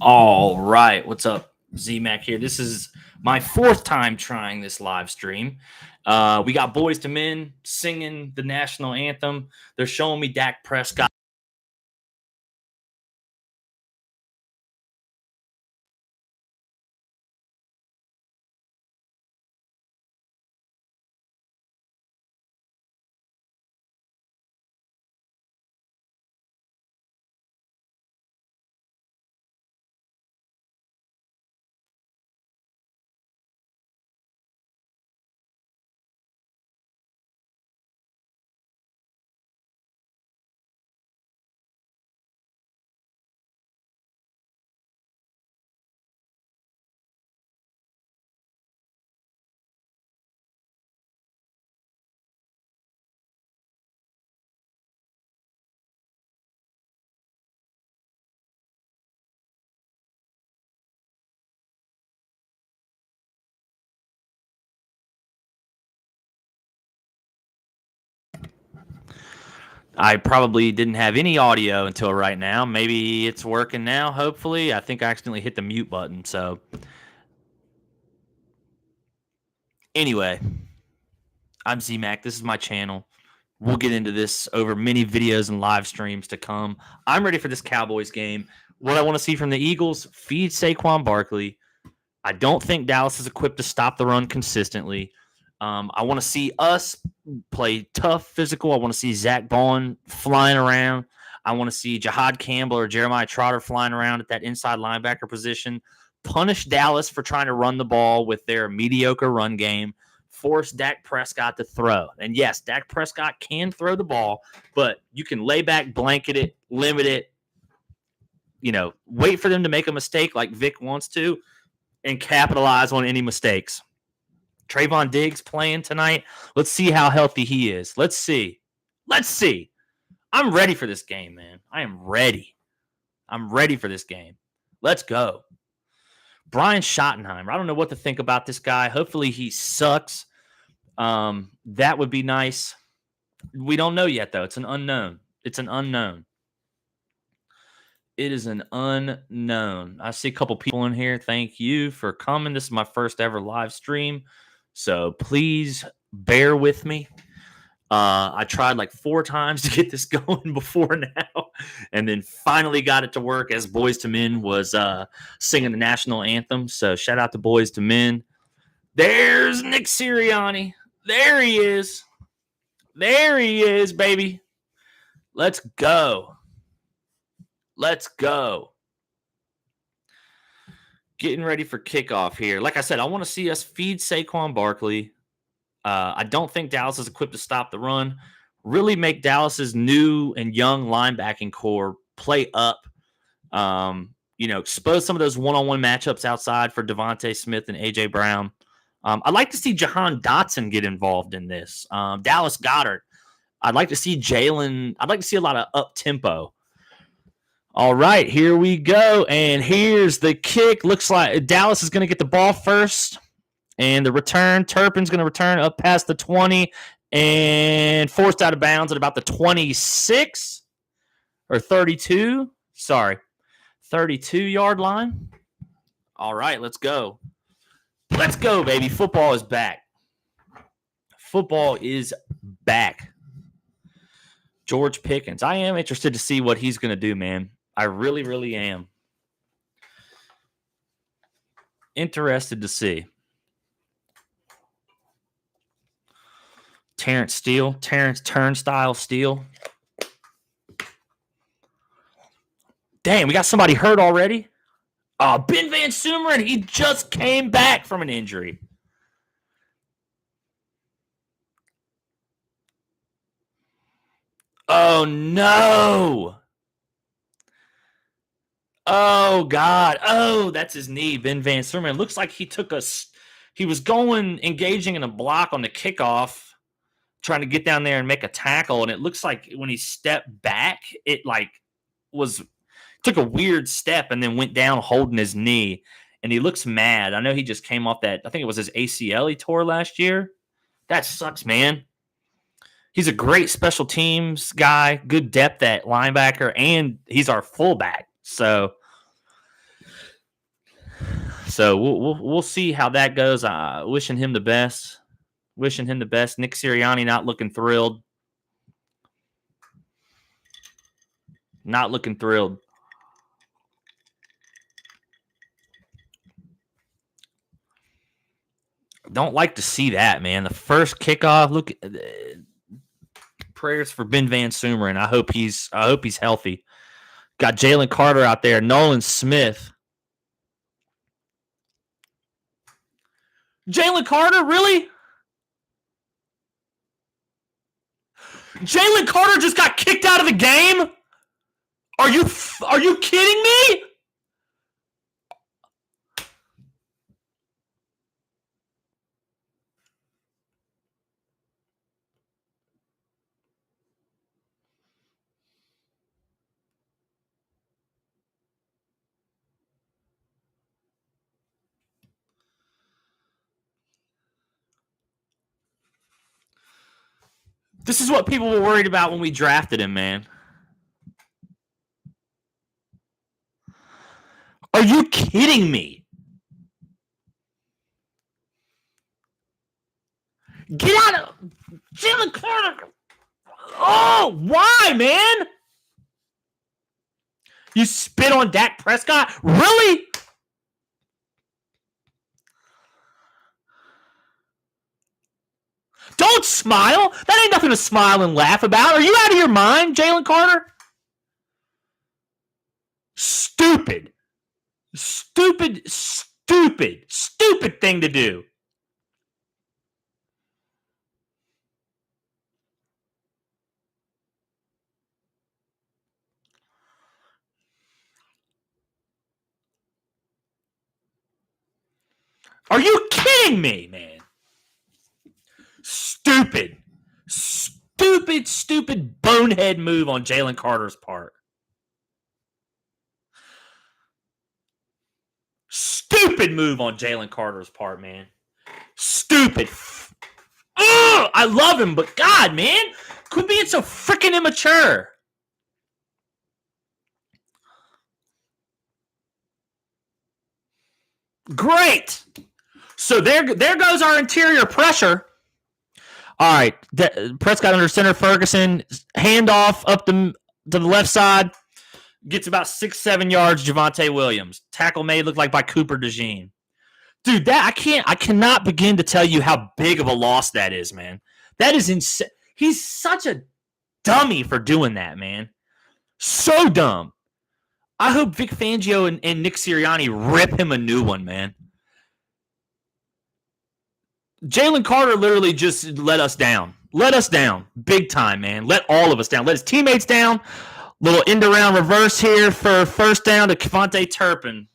All right, what's up? Z-Mac here. This is my fourth time trying this live stream. We got Boys to Men singing the national anthem. They're showing me Dak Prescott. I probably didn't have any audio until right now. Maybe it's working now, hopefully. I think I accidentally hit the mute button. So, anyway, I'm Z-Mac. This is my channel. We'll get into this over many videos and live streams to come. I'm ready for this Cowboys game. What I want to see from the Eagles, feed Saquon Barkley. I don't think Dallas is equipped to stop the run consistently. I want to see us play tough, physical. I want to see Zach Bond flying around. I want to see Jahad Campbell or Jeremiah Trotter flying around at that inside linebacker position. Punish Dallas for trying to run the ball with their mediocre run game. Force Dak Prescott to throw. And yes, Dak Prescott can throw the ball, but you can lay back, blanket it, limit it, wait for them to make a mistake like Vic wants to, and capitalize on any mistakes. Trayvon Diggs playing tonight. Let's see how healthy he is. Let's see. I'm ready for this game, man. I am ready. I'm ready for this game. Let's go. Brian Schottenheimer. I don't know what to think about this guy. Hopefully he sucks. That would be nice. We don't know yet, though. It's an unknown. It is an unknown. I see a couple people in here. Thank you for coming. This is my first ever live stream, so please bear with me. I tried like 4 times to get this going before now, and then finally got it to work as Boys to Men was singing the national anthem. So shout out to Boys to Men. There's Nick Sirianni. There he is. There he is, baby. Let's go. Let's go. Getting ready for kickoff here. Like I said, I want to see us feed Saquon Barkley. I don't think Dallas is equipped to stop the run. Really make Dallas's new and young linebacking core play up. Expose some of those one-on-one matchups outside for Devontae Smith and A.J. Brown. I'd like to see Jahan Dotson get involved in this. Dallas Goedert. I'd like to see Jalen. I'd like to see a lot of up-tempo. All right, here we go. And here's the kick. Looks like Dallas is going to get the ball first. And the return, Turpin's going to return up past the 20 and forced out of bounds at about the 26 or 32. Sorry, 32-yard line. All right, let's go. Let's go, baby. Football is back. Football is back. George Pickens. I am interested to see what he's going to do, man. I really, really am. Interested to see. Terrence Turnstile Steele. Damn, we got somebody hurt already? Oh, Ben Van Sumeren, he just came back from an injury. Oh, no. Oh, God. Oh, that's his knee, Ben Van Sumeren. Looks like he was engaging in a block on the kickoff, trying to get down there and make a tackle, and it looks like when he stepped back, it took a weird step and then went down holding his knee, and he looks mad. I know he just came off that. I think it was his ACL he tore last year. That sucks, man. He's a great special teams guy, good depth at linebacker, and he's our fullback. So So we'll see how that goes. Wishing him the best. Wishing him the best. Nick Sirianni not looking thrilled. Not looking thrilled. Don't like to see that, man. The first kickoff. Look, prayers for Ben Van Sumeren. I hope he's healthy. Got Jalen Carter out there. Nolan Smith. Jalen Carter, really? Jalen Carter just got kicked out of the game? Are you kidding me? This is what people were worried about when we drafted him, man. Are you kidding me? Get out of Jalen Carter. Oh, why, man? You spit on Dak Prescott? Really? Don't smile. That ain't nothing to smile and laugh about. Are you out of your mind, Jalen Carter? Stupid. Stupid thing to do. Are you kidding me, man? Stupid bonehead move on Jalen Carter's part. Stupid move on Jalen Carter's part, man. Stupid. Ugh, I love him, but God, man, quit being so freaking immature. Great. So there goes our interior pressure. All right, Prescott under center. Ferguson handoff up to the left side, gets about 6-7 yards. Javonte Williams tackle made look like by Cooper DeJean. Dude, I cannot begin to tell you how big of a loss that is, man. That is insane. He's such a dummy for doing that, man. So dumb. I hope Vic Fangio and Nick Sirianni rip him a new one, man. Jalen Carter literally just let us down. Let us down. Big time, man. Let all of us down. Let his teammates down. Little end-around reverse here for first down to Kevontae Turpin.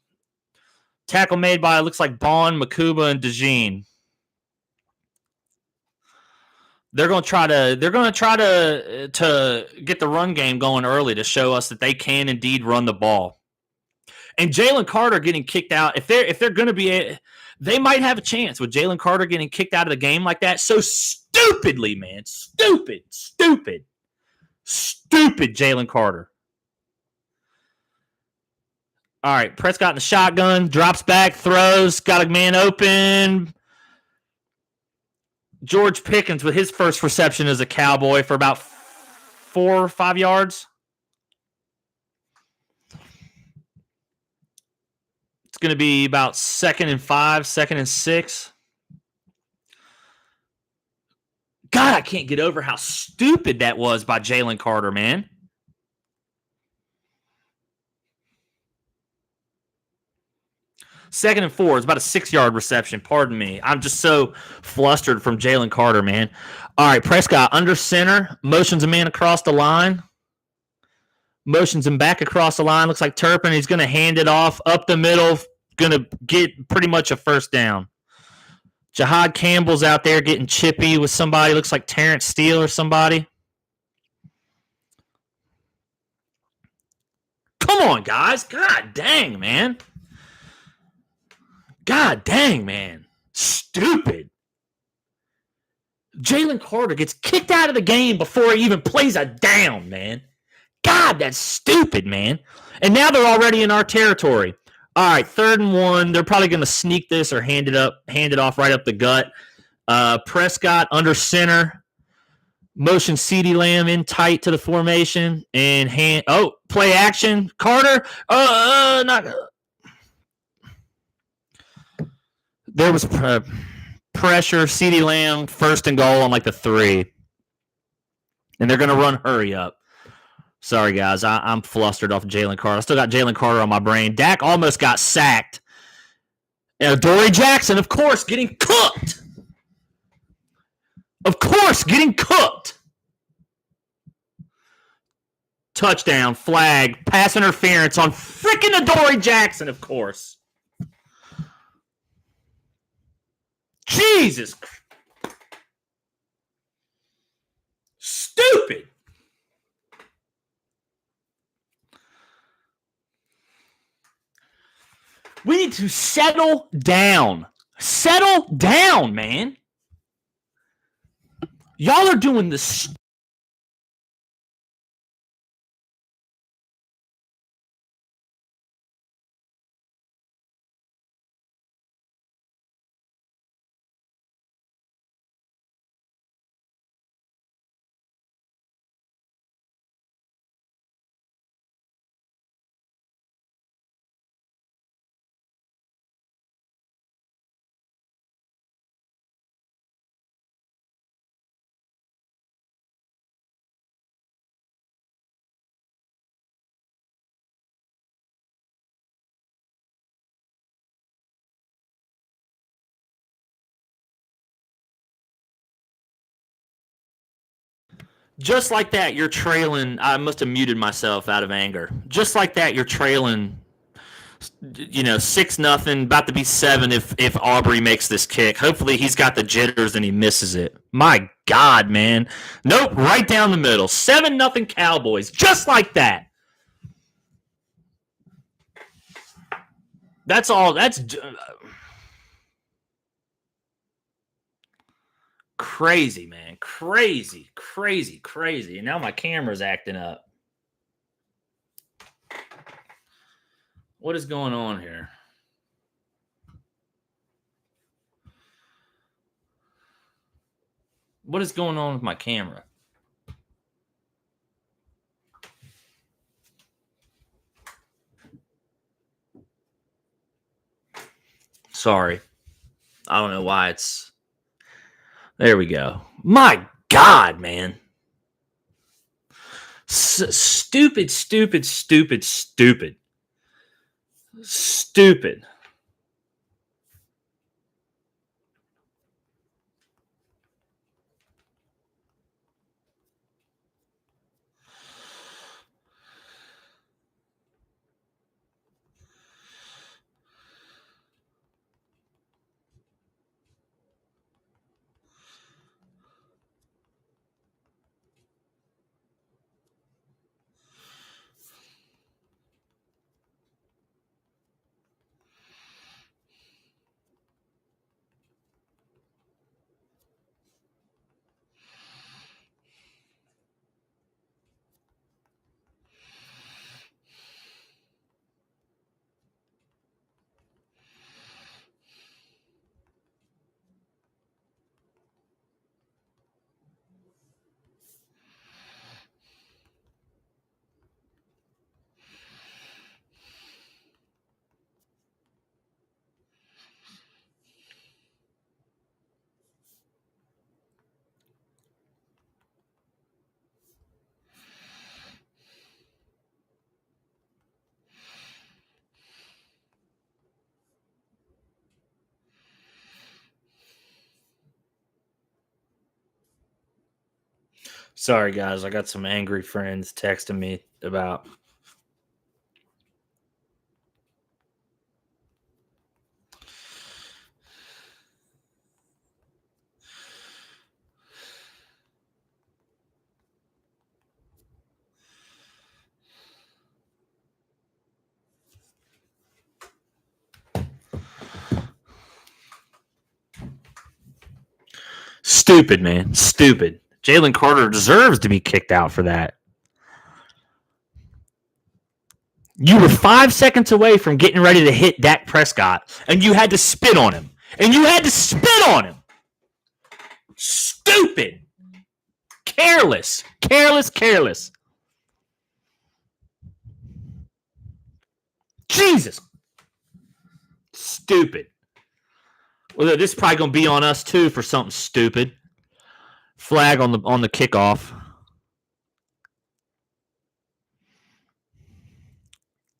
Tackle made by, looks like Bond, Makuba, and DeJean. They're going to try to get the run game going early to show us that they can indeed run the ball. And Jalen Carter getting kicked out, if they're going to be they might have a chance with Jalen Carter getting kicked out of the game like that so stupidly, man. Stupid Jalen Carter. All right, Prescott in the shotgun, drops back, throws, got a man open. George Pickens with his first reception as a Cowboy for about 4 or 5 yards. It's going to be about 2nd and 5, 2nd and 6. God, I can't get over how stupid that was by Jalen Carter, man. Second and 4. It's about a 6-yard reception. Pardon me. I'm just so flustered from Jalen Carter, man. All right, Prescott under center. Motions a man across the line. Motions him back across the line. Looks like Turpin. He's going to hand it off up the middle. Going to get pretty much a first down. Jahad Campbell's out there getting chippy with somebody. Looks like Terrence Steele or somebody. Come on, guys. God dang, man. God dang, man. Stupid. Jalen Carter gets kicked out of the game before he even plays a down, man. God, that's stupid, man. And now they're already in our territory. All right, 3rd and 1. They're probably going to sneak this or hand it off right up the gut. Prescott under center. Motion CeeDee Lamb in tight to the formation and play action. Carter. Not. There was pressure. CeeDee Lamb 1st and goal on like the 3. And they're going to run hurry up. Sorry, guys. I'm flustered off of Jalen Carter. I still got Jalen Carter on my brain. Dak almost got sacked. Dory Jackson, of course, getting cooked. Of course, getting cooked. Touchdown, flag, pass interference on freaking Adoree Jackson, of course. Jesus. Stupid. We need to settle down. Settle down, man. Y'all are doing this. Just like that, you're trailing. I must have muted myself out of anger. Just like that, you're trailing. 6-0, about to be 7 if Aubrey makes this kick. Hopefully he's got the jitters and he misses it. My God, man. Nope, right down the middle. 7-0 Cowboys. Just like that. That's all. That's crazy, man. Crazy, crazy, crazy. And now my camera's acting up. What is going on here? What is going on with my camera? Sorry. I don't know why it's... There we go. My God, man. Stupid, stupid, stupid, stupid. Stupid. Sorry, guys. I got some angry friends texting me about... Stupid, man. Stupid. Jalen Carter deserves to be kicked out for that. You were 5 seconds away from getting ready to hit Dak Prescott, and you had to spit on him. Stupid. Careless. Jesus. Stupid. Well, this is probably going to be on us, too, for something stupid. Flag on the kickoff.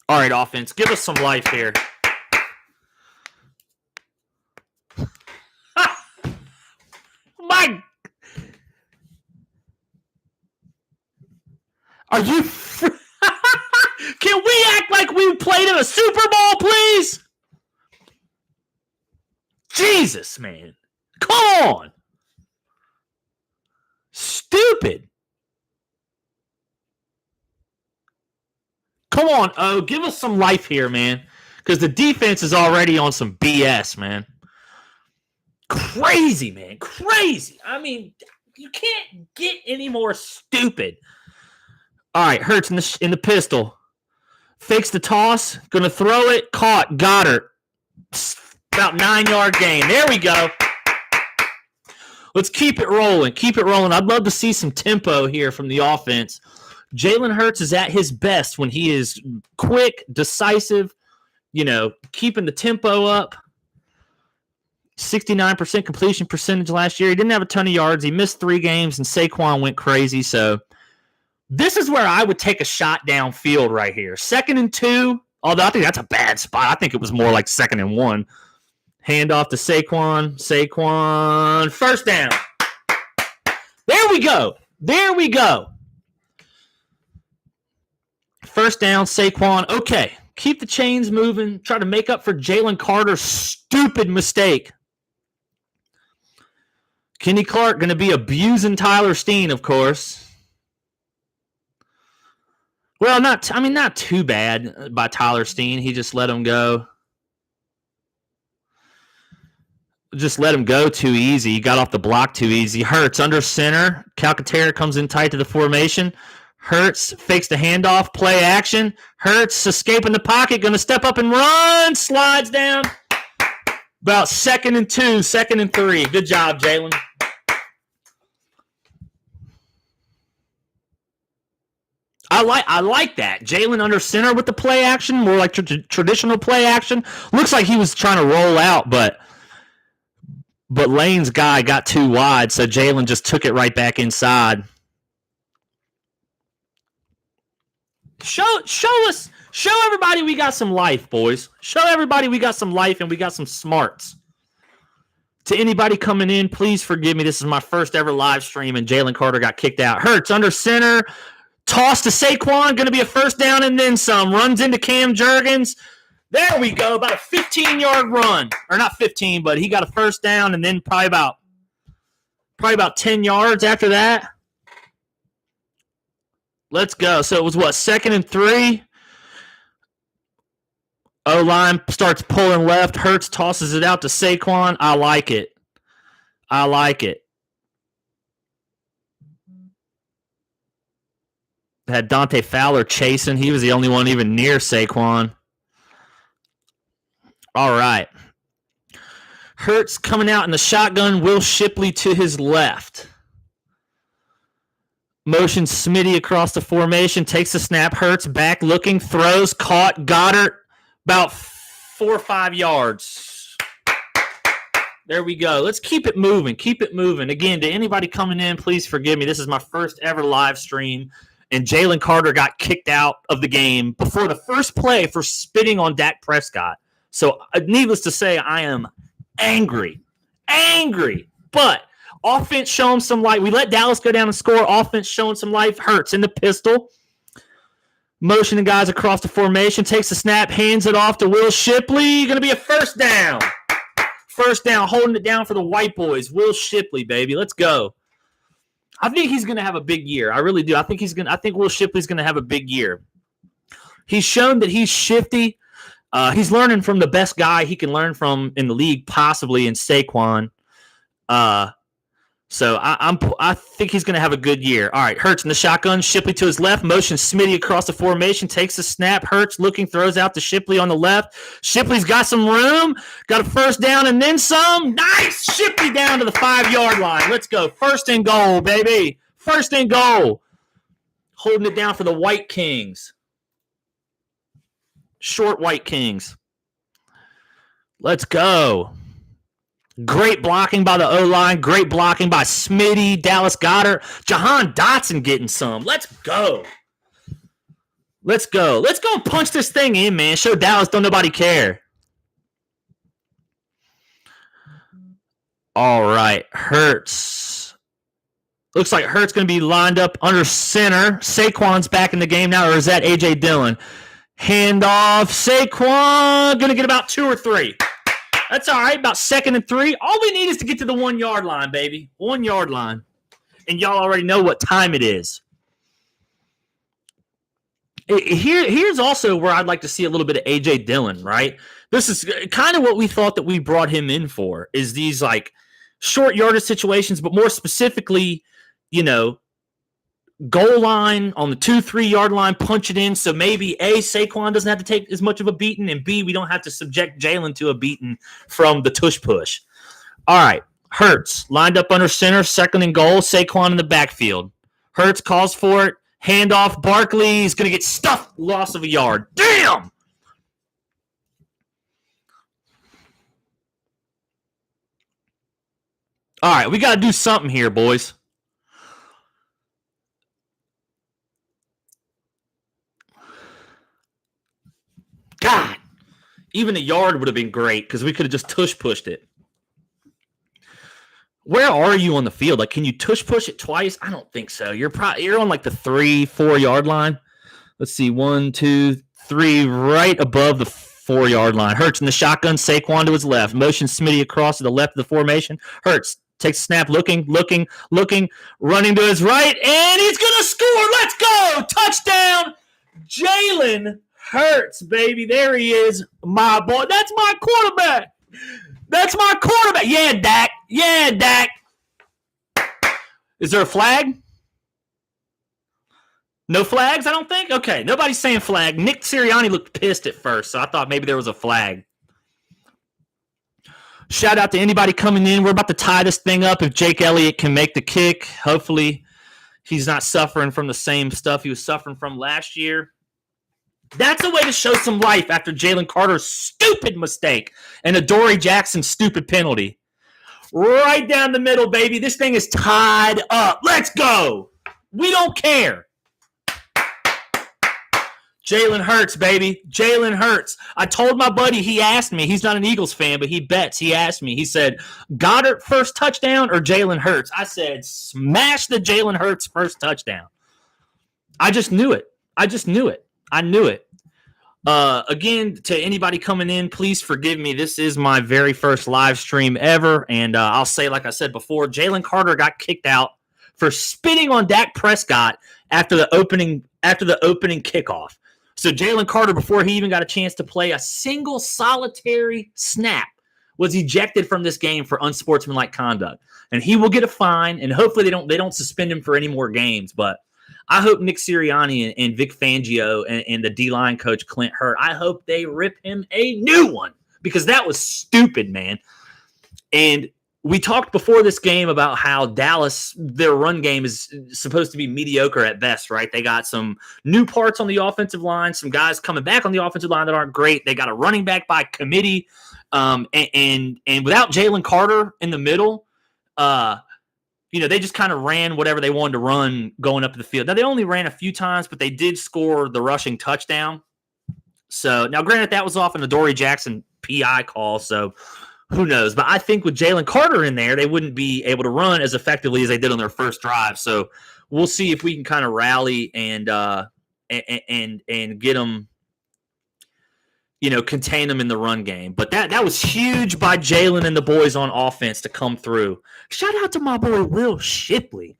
All right, offense, give us some life here. My, are you? Can we act like we played in a Super Bowl, please? Jesus, man, come on! Stupid. Come on, oh, give us some life here, man. Because the defense is already on some BS, man. Crazy, man. Crazy. I mean, you can't get any more stupid. All right, Hurts in the pistol. Fakes the toss. Gonna throw it. Caught. Got her. About 9-yard gain. There we go. Let's keep it rolling. I'd love to see some tempo here from the offense. Jalen Hurts is at his best when he is quick, decisive, keeping the tempo up. 69% completion percentage last year. He didn't have a ton of yards. He missed 3 games, and Saquon went crazy. So this is where I would take a shot downfield right here. 2nd and 2, although I think that's a bad spot. I think it was more like 2nd and 1. Handoff to Saquon. First down. There we go. First down, Saquon. Okay, keep the chains moving. Try to make up for Jalen Carter's stupid mistake. Kenny Clark going to be abusing Tyler Steen, of course. Well, not too bad by Tyler Steen. He just let him go. Just let him go too easy. He got off the block too easy. Hurts under center. Calcaterra comes in tight to the formation. Hurts fakes the handoff, play action. Hurts escaping the pocket, going to step up and run. Slides down. About 2nd and 2, 2nd and 3. Good job, Jalen. I like that. Jalen under center with the play action, more like traditional play action. Looks like he was trying to roll out, but Lane's guy got too wide, so Jalen just took it right back inside. Show everybody we got some life, boys. Show everybody we got some life and we got some smarts. To anybody coming in, please forgive me. This is my first ever live stream, and Jalen Carter got kicked out. Hurts under center. Toss to Saquon. Going to be a first down and then some. Runs into Cam Jurgens. There we go. About a 15-yard run. Or not 15, but he got a first down and then probably about 10 yards after that. Let's go. So it was 2nd and 3? O-line starts pulling left. Hurts tosses it out to Saquon. I like it. Had Dante Fowler chasing. He was the only one even near Saquon. All right. Hurts coming out in the shotgun. Will Shipley to his left. Motion Smitty across the formation. Takes the snap. Hurts back looking. Throws. Caught. Goddard. About 4 or 5 yards. There we go. Let's keep it moving. Again, to anybody coming in, please forgive me. This is my first ever live stream, and Jalen Carter got kicked out of the game before the first play for spitting on Dak Prescott. So, needless to say, I am angry. But offense showing some life. We let Dallas go down and score. Offense showing some life. Hurts in the pistol. Motioning guys across the formation. Takes the snap. Hands it off to Will Shipley. Going to be a first down. Holding it down for the white boys. Will Shipley, baby. Let's go. I think he's going to have a big year. I really do. I think Will Shipley's going to have a big year. He's shown that he's shifty. He's learning from the best guy he can learn from in the league, possibly in Saquon. So I think he's going to have a good year. All right, Hurts in the shotgun, Shipley to his left, motion Smitty across the formation, takes the snap. Hurts looking, throws out to Shipley on the left. Shipley's got some room, got a first down and then some. Nice, Shipley down to the 5-yard line. Let's go, 1st and goal, baby. 1st and goal. Holding it down for the White Kings. Short White Kings. Let's go. Great blocking by the O-line. Great blocking by Smitty, Dallas Goedert. Jahan Dotson getting some. Let's go. Let's go. Let's go and punch this thing in, man. Show Dallas don't nobody care. All right. Hurts. Looks like Hurts going to be lined up under center. Saquon's back in the game now, or is that A.J. Dillon? Handoff. Saquon going to get about 2 or 3. That's all right. About 2nd and 3. All we need is to get to the 1-yard line, baby. 1-yard line. And y'all already know what time it is. Here's also where I'd like to see a little bit of A.J. Dillon, right? This is kind of what we thought that we brought him in for, is these like short yardage situations, but more specifically, goal line on the 2-3 yard line, punch it in. So maybe A, Saquon doesn't have to take as much of a beating, and B, we don't have to subject Jalen to a beating from the tush push. All right. Hurts lined up under center, 2nd and goal. Saquon in the backfield. Hurts calls for it. Handoff. Barkley's going to get stuffed. Loss of a yard. Damn! All right. We got to do something here, boys. God, even a yard would have been great because we could have just tush pushed it. Where are you on the field? Like, can you tush push it twice? I don't think so. You're on like the 3-4 yard line. Let's see, 1, 2, 3, right above the 4-yard line. Hurts in the shotgun. Saquon to his left. Motion Smitty across to the left of the formation. Hurts takes a snap, looking, running to his right, and he's gonna score. Let's go! Touchdown, Jalen Hurts, baby. There he is, my boy. That's my quarterback. Yeah, Dak. Is there a flag? No flags, I don't think? Okay, nobody's saying flag. Nick Sirianni looked pissed at first, so I thought maybe there was a flag. Shout out to anybody coming in. We're about to tie this thing up if Jake Elliott can make the kick. Hopefully he's not suffering from the same stuff he was suffering from last year. That's a way to show some life after Jalen Carter's stupid mistake and Adoree Jackson's stupid penalty. Right down the middle, baby. This thing is tied up. Let's go. We don't care. Jalen Hurts, baby. Jalen Hurts. I told my buddy, he asked me, he's not an Eagles fan, but he bets. He asked me, he said, Goddard first touchdown or Jalen Hurts? I said, smash the Jalen Hurts first touchdown. I just knew it. I knew it. Again, to anybody coming in, please forgive me. This is my very first live stream ever. And I'll say, like I said before, Jalen Carter got kicked out for spitting on Dak Prescott after the opening kickoff. So Jalen Carter, before he even got a chance to play a single solitary snap, was ejected from this game for unsportsmanlike conduct. And he will get a fine, and hopefully they don't suspend him for any more games. But I hope Nick Sirianni and Vic Fangio and the D-line coach Clint Hurtt, I hope they rip him a new one, because that was stupid, man. And we talked before this game about how Dallas, their run game is supposed to be mediocre at best, right? They got some new parts on the offensive line, some guys coming back on the offensive line that aren't great. They got a running back by committee. And without Jalen Carter in the middle, they just kind of ran whatever they wanted to run going up the field. Now, they only ran a few times, but they did score the rushing touchdown. So, now granted, that was off an Adoree Jackson PI call, so who knows? But I think with Jalen Carter in there, they wouldn't be able to run as effectively as they did on their first drive. So we'll see if we can kind of rally and get them, contain them in the run game. But that was huge by Jalen and the boys on offense to come through. Shout out to my boy Will Shipley,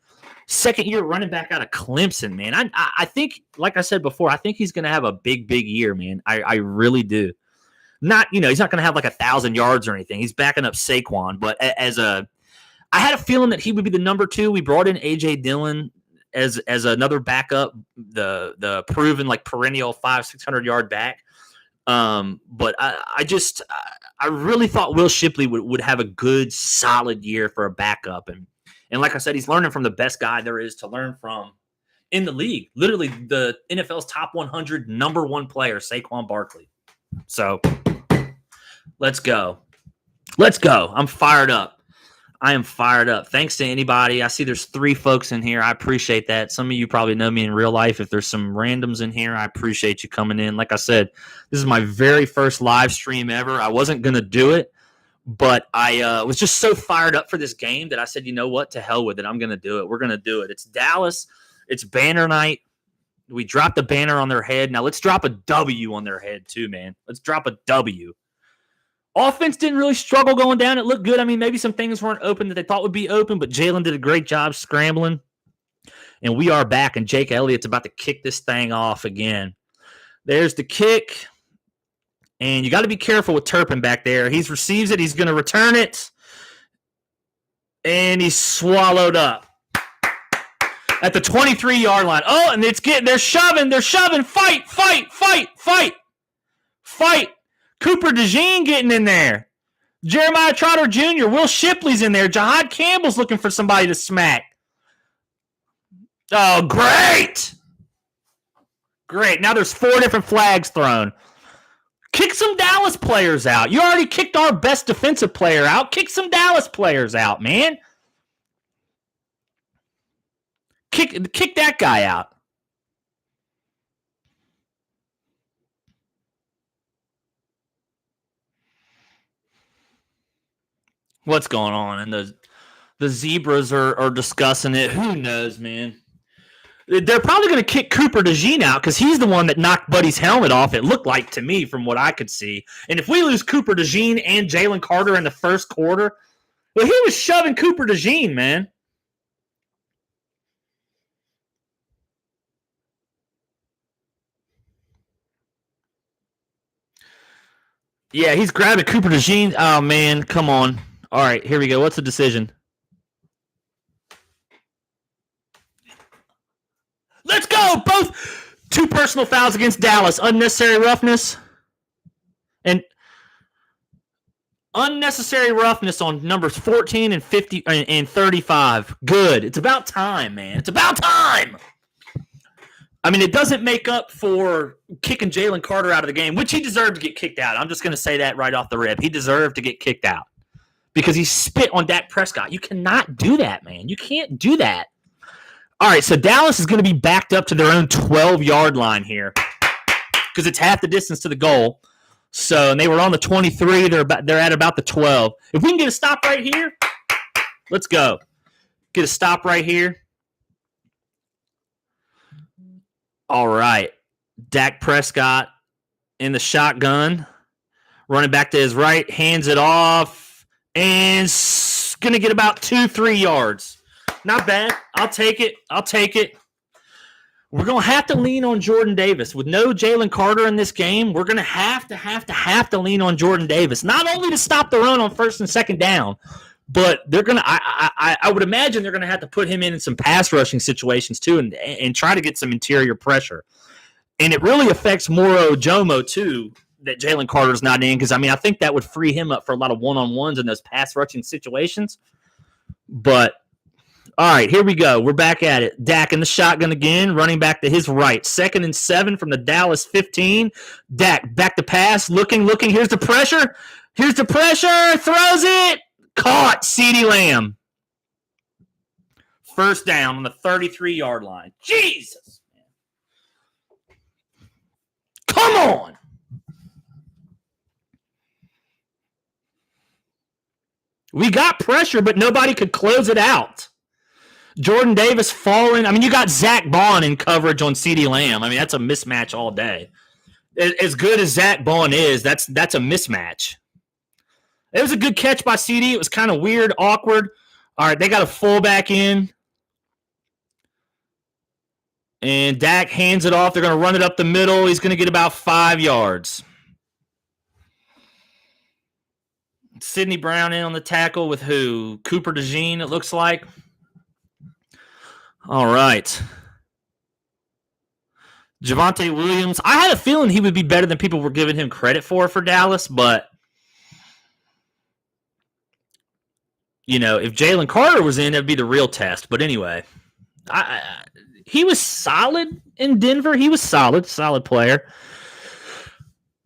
second-year running back out of Clemson, man. I think, like I said before, I think he's going to have a big, big year, man. I really do. Not, he's not going to have like 1,000 yards or anything. He's backing up Saquon, but I I had a feeling that he would be the number 2. We brought in A.J. Dillon as another backup, the proven like perennial 500-600-yard back. But I really thought Will Shipley would have a good, solid year for a backup. And like I said, he's learning from the best guy there is to learn from in the league. Literally the NFL's top 100 number 1 player, Saquon Barkley. So let's go. Let's go. I'm fired up. I am fired up. Thanks to anybody. I see there's 3 folks in here. I appreciate that. Some of you probably know me in real life. If there's some randoms in here, I appreciate you coming in. Like I said, this is my very first live stream ever. I wasn't going to do it, but I was just so fired up for this game that I said, you know what? To hell with it. I'm going to do it. We're going to do it. It's Dallas. It's banner night. We dropped the banner on their head. Now let's drop a W on their head too, man. Let's drop a W. Offense didn't really struggle going down. It looked good. I mean, maybe some things weren't open that they thought would be open, but Jalen did a great job scrambling. And we are back, and Jake Elliott's about to kick this thing off again. There's the kick. And you got to be careful with Turpin back there. He receives it. He's going to return it. And he's swallowed up at the 23-yard line. Oh, and they're shoving. They're shoving. Fight. Cooper DeJean getting in there. Jeremiah Trotter Jr., Will Shipley's in there. Jahad Campbell's looking for somebody to smack. Oh, great. Great. Now there's 4 different flags thrown. Kick some Dallas players out. You already kicked our best defensive player out. Kick some Dallas players out, man. Kick that guy out. What's going on? And the Zebras are discussing it. Who knows, man? They're probably going to kick Cooper DeJean out because he's the one that knocked Buddy's helmet off, it looked like to me from what I could see. And if we lose Cooper DeJean and Jalen Carter in the first quarter, well, he was shoving Cooper DeJean, man. Yeah, he's grabbing Cooper DeJean. Oh, man, come on. All right, here we go. What's the decision? Let's go! Both 2 personal fouls against Dallas. Unnecessary roughness. And unnecessary roughness on numbers 14 and 50 and 35. Good. It's about time, man. It's about time! I mean, it doesn't make up for kicking Jalen Carter out of the game, which he deserved to get kicked out. I'm just going to say that right off the rip. He deserved to get kicked out because he spit on Dak Prescott. You cannot do that, man. You can't do that. All right, so Dallas is going to be backed up to their own 12-yard line here because it's half the distance to the goal. So, and they were on the 23. They're at about the 12. If we can get a stop right here, let's go. Get a stop right here. All right. Dak Prescott in the shotgun. Running back to his right. Hands it off. And going to get about 2-3 yards. Not bad. I'll take it. We're going to have to lean on Jordan Davis. With no Jalen Carter in this game, we're going to have to lean on Jordan Davis. Not only to stop the run on first and second down, but they're going to I would imagine they're going to have to put him in some pass rushing situations too and try to get some interior pressure. And it really affects Moro Jomo too that Jalen Carter's not in because, I mean, I think that would free him up for a lot of one-on-ones in those pass rushing situations. But all right, here we go. We're back at it. Dak in the shotgun again, running back to his right. 2nd and 7 from the Dallas 15. Dak back to pass, looking. Here's the pressure. Throws it. Caught. CeeDee Lamb. First down on the 33-yard line. Jesus. Come on. We got pressure, but nobody could close it out. Jordan Davis falling. I mean, you got Zach Bond in coverage on CeeDee Lamb. I mean, that's a mismatch all day. As good as Zach Bond is, that's a mismatch. It was a good catch by CeeDee. It was kind of weird, awkward. All right, they got a fullback in. And Dak hands it off. They're going to run it up the middle. He's going to get about 5 yards. Sidney Brown in on the tackle with who? Cooper DeJean, it looks like. All right. Javonte Williams. I had a feeling he would be better than people were giving him credit for Dallas, but if Jalen Carter was in, that'd be the real test. But anyway, he was solid in Denver. He was solid player.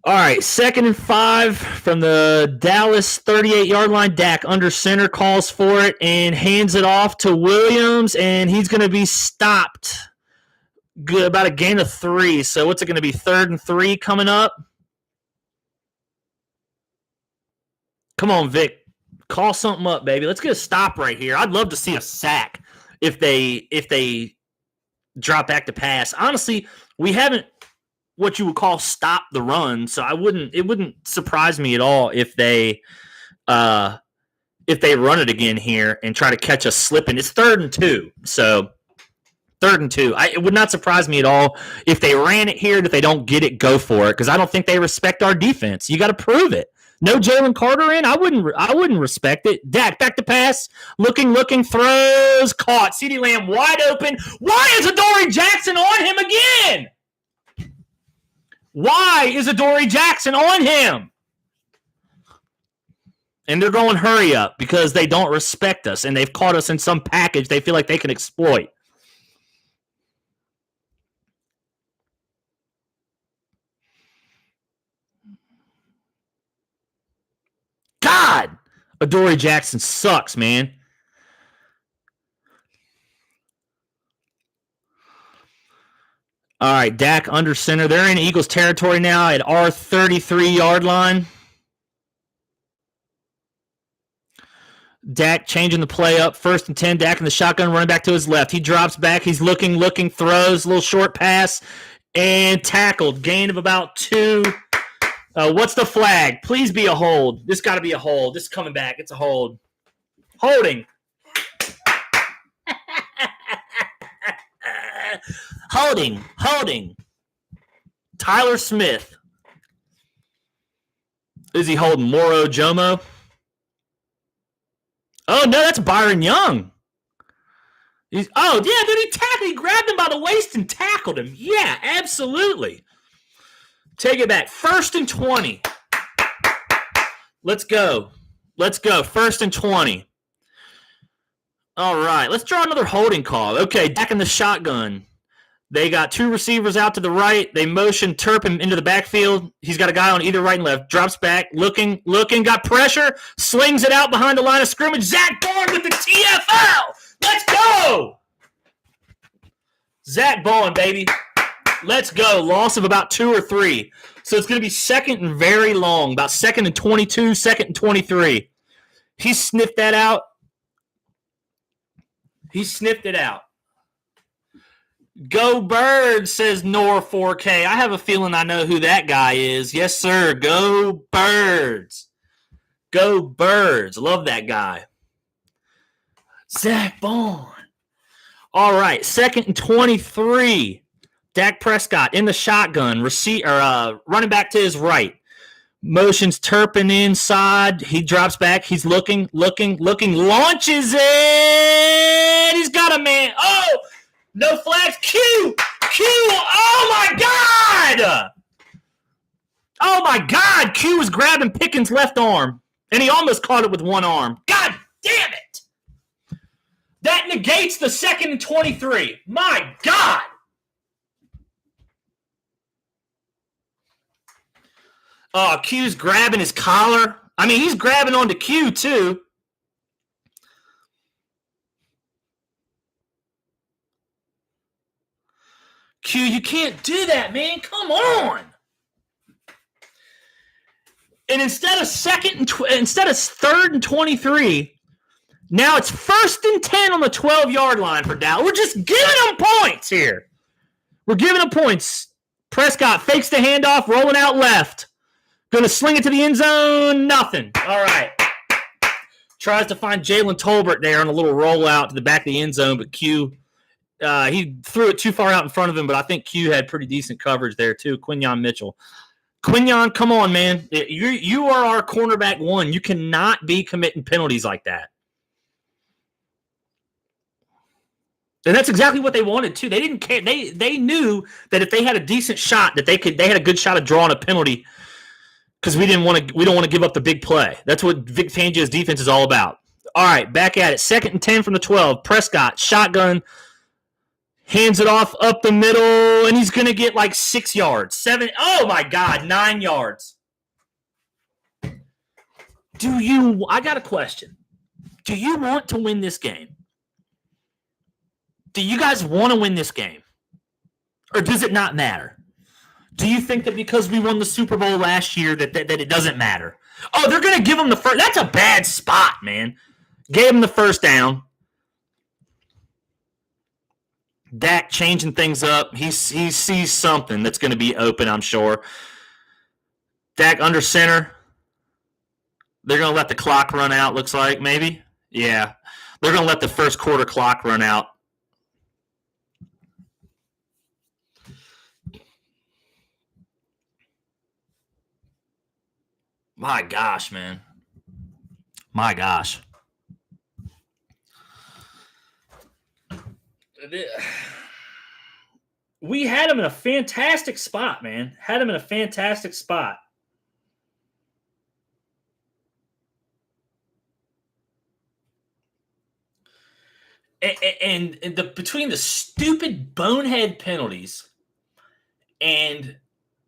All right, 2nd and 5 from the Dallas 38-yard line. Dak under center, calls for it and hands it off to Williams, and he's going to be stopped. Good, about a gain of 3. So what's it going to be, 3rd and 3 coming up? Come on, Vic. Call something up, baby. Let's get a stop right here. I'd love to see a sack if they drop back to pass. Honestly, we haven't what you would call stop the run, so it wouldn't surprise me at all if they run it again here and try to catch us slipping. It's 3rd and 2, so 3rd and 2. It would not surprise me at all if they ran it here. If they don't get it, go for it, because I don't think they respect our defense. You got to prove it. No Jalen Carter in. I wouldn't respect it. Dak back to pass, looking, throws, caught. CeeDee Lamb wide open. Why is Adoree Jackson on him again? Why is Adoree Jackson on him? And they're going hurry up because they don't respect us and they've caught us in some package they feel like they can exploit. God, Adoree Jackson sucks, man. All right, Dak under center. They're in Eagles territory now at our 33-yard line. Dak changing the play up. 1st and 10. Dak in the shotgun, running back to his left. He drops back. He's looking, throws, a little short pass, and tackled. Gain of about 2. What's the flag? Please be a hold. This got to be a hold. This is coming back. It's a hold. Holding. Holding. Tyler Smith. Is he holding Moro Jomo? Oh, no, that's Byron Young. Dude, he grabbed him by the waist and tackled him. Yeah, absolutely. Take it back. 1st and 20. Let's go. 1st and 20. All right, let's draw another holding call. Okay, Dak in the shotgun. They got 2 receivers out to the right. They motion Turpin into the backfield. He's got a guy on either right and left. Drops back, looking, got pressure, slings it out behind the line of scrimmage. Zach Bowen with the TFL. Let's go. Zach Bowen, baby. Let's go. Loss of about 2 or 3. So it's going to be 2nd and very long, about 2nd and 22, 2nd and 23. He sniffed that out. Go Birds, says Nor 4K. I have a feeling I know who that guy is. Yes, sir. Go Birds. Love that guy. Zach Bowen. All right, 2nd and 23. Dak Prescott in the shotgun, running back to his right. Motions Turpin inside. He drops back. He's looking, launches it. He's got a man. Oh, no flags. Q. Oh, my God. Q was grabbing Pickens' left arm, and he almost caught it with one arm. God damn it. That negates the 2nd and 23. My God. Oh, Q's grabbing his collar. I mean, he's grabbing onto Q, too. Q, you can't do that, man. Come on. And instead of 3rd and 23, now it's 1st and 10 on the 12-yard line for Dallas. We're just giving them points here. We're giving them points. Prescott fakes the handoff, rolling out left. Going to sling it to the end zone. Nothing. All right. Tries to find Jalen Tolbert there on a little rollout to the back of the end zone, but Q, he threw it too far out in front of him, but I think Q had pretty decent coverage there too. Quinyon Mitchell. Quinyon, come on, man. You are our cornerback one. You cannot be committing penalties like that. And that's exactly what they wanted too. They didn't care. They knew that if they had a decent shot, that they had a good shot of drawing a penalty because we don't want to give up the big play. That's what Vic Fangio's defense is all about. All right, back at it. 2nd and 10 from the 12. Prescott, shotgun, hands it off up the middle, and he's going to get like 6 yards. 7. Oh, my God, 9 yards. I got a question. Do you want to win this game? Do you guys want to win this game? Or does it not matter? Do you think that because we won the Super Bowl last year that it doesn't matter? Oh, they're going to give them the first. That's a bad spot, man. Gave him the first down. Dak changing things up. He sees something that's going to be open, I'm sure. Dak under center. They're going to let the clock run out, looks like, maybe. Yeah. They're going to let the first quarter clock run out. My gosh, man. My gosh. We had him in a fantastic spot, man. Had him in a fantastic spot. And between the stupid bonehead penalties and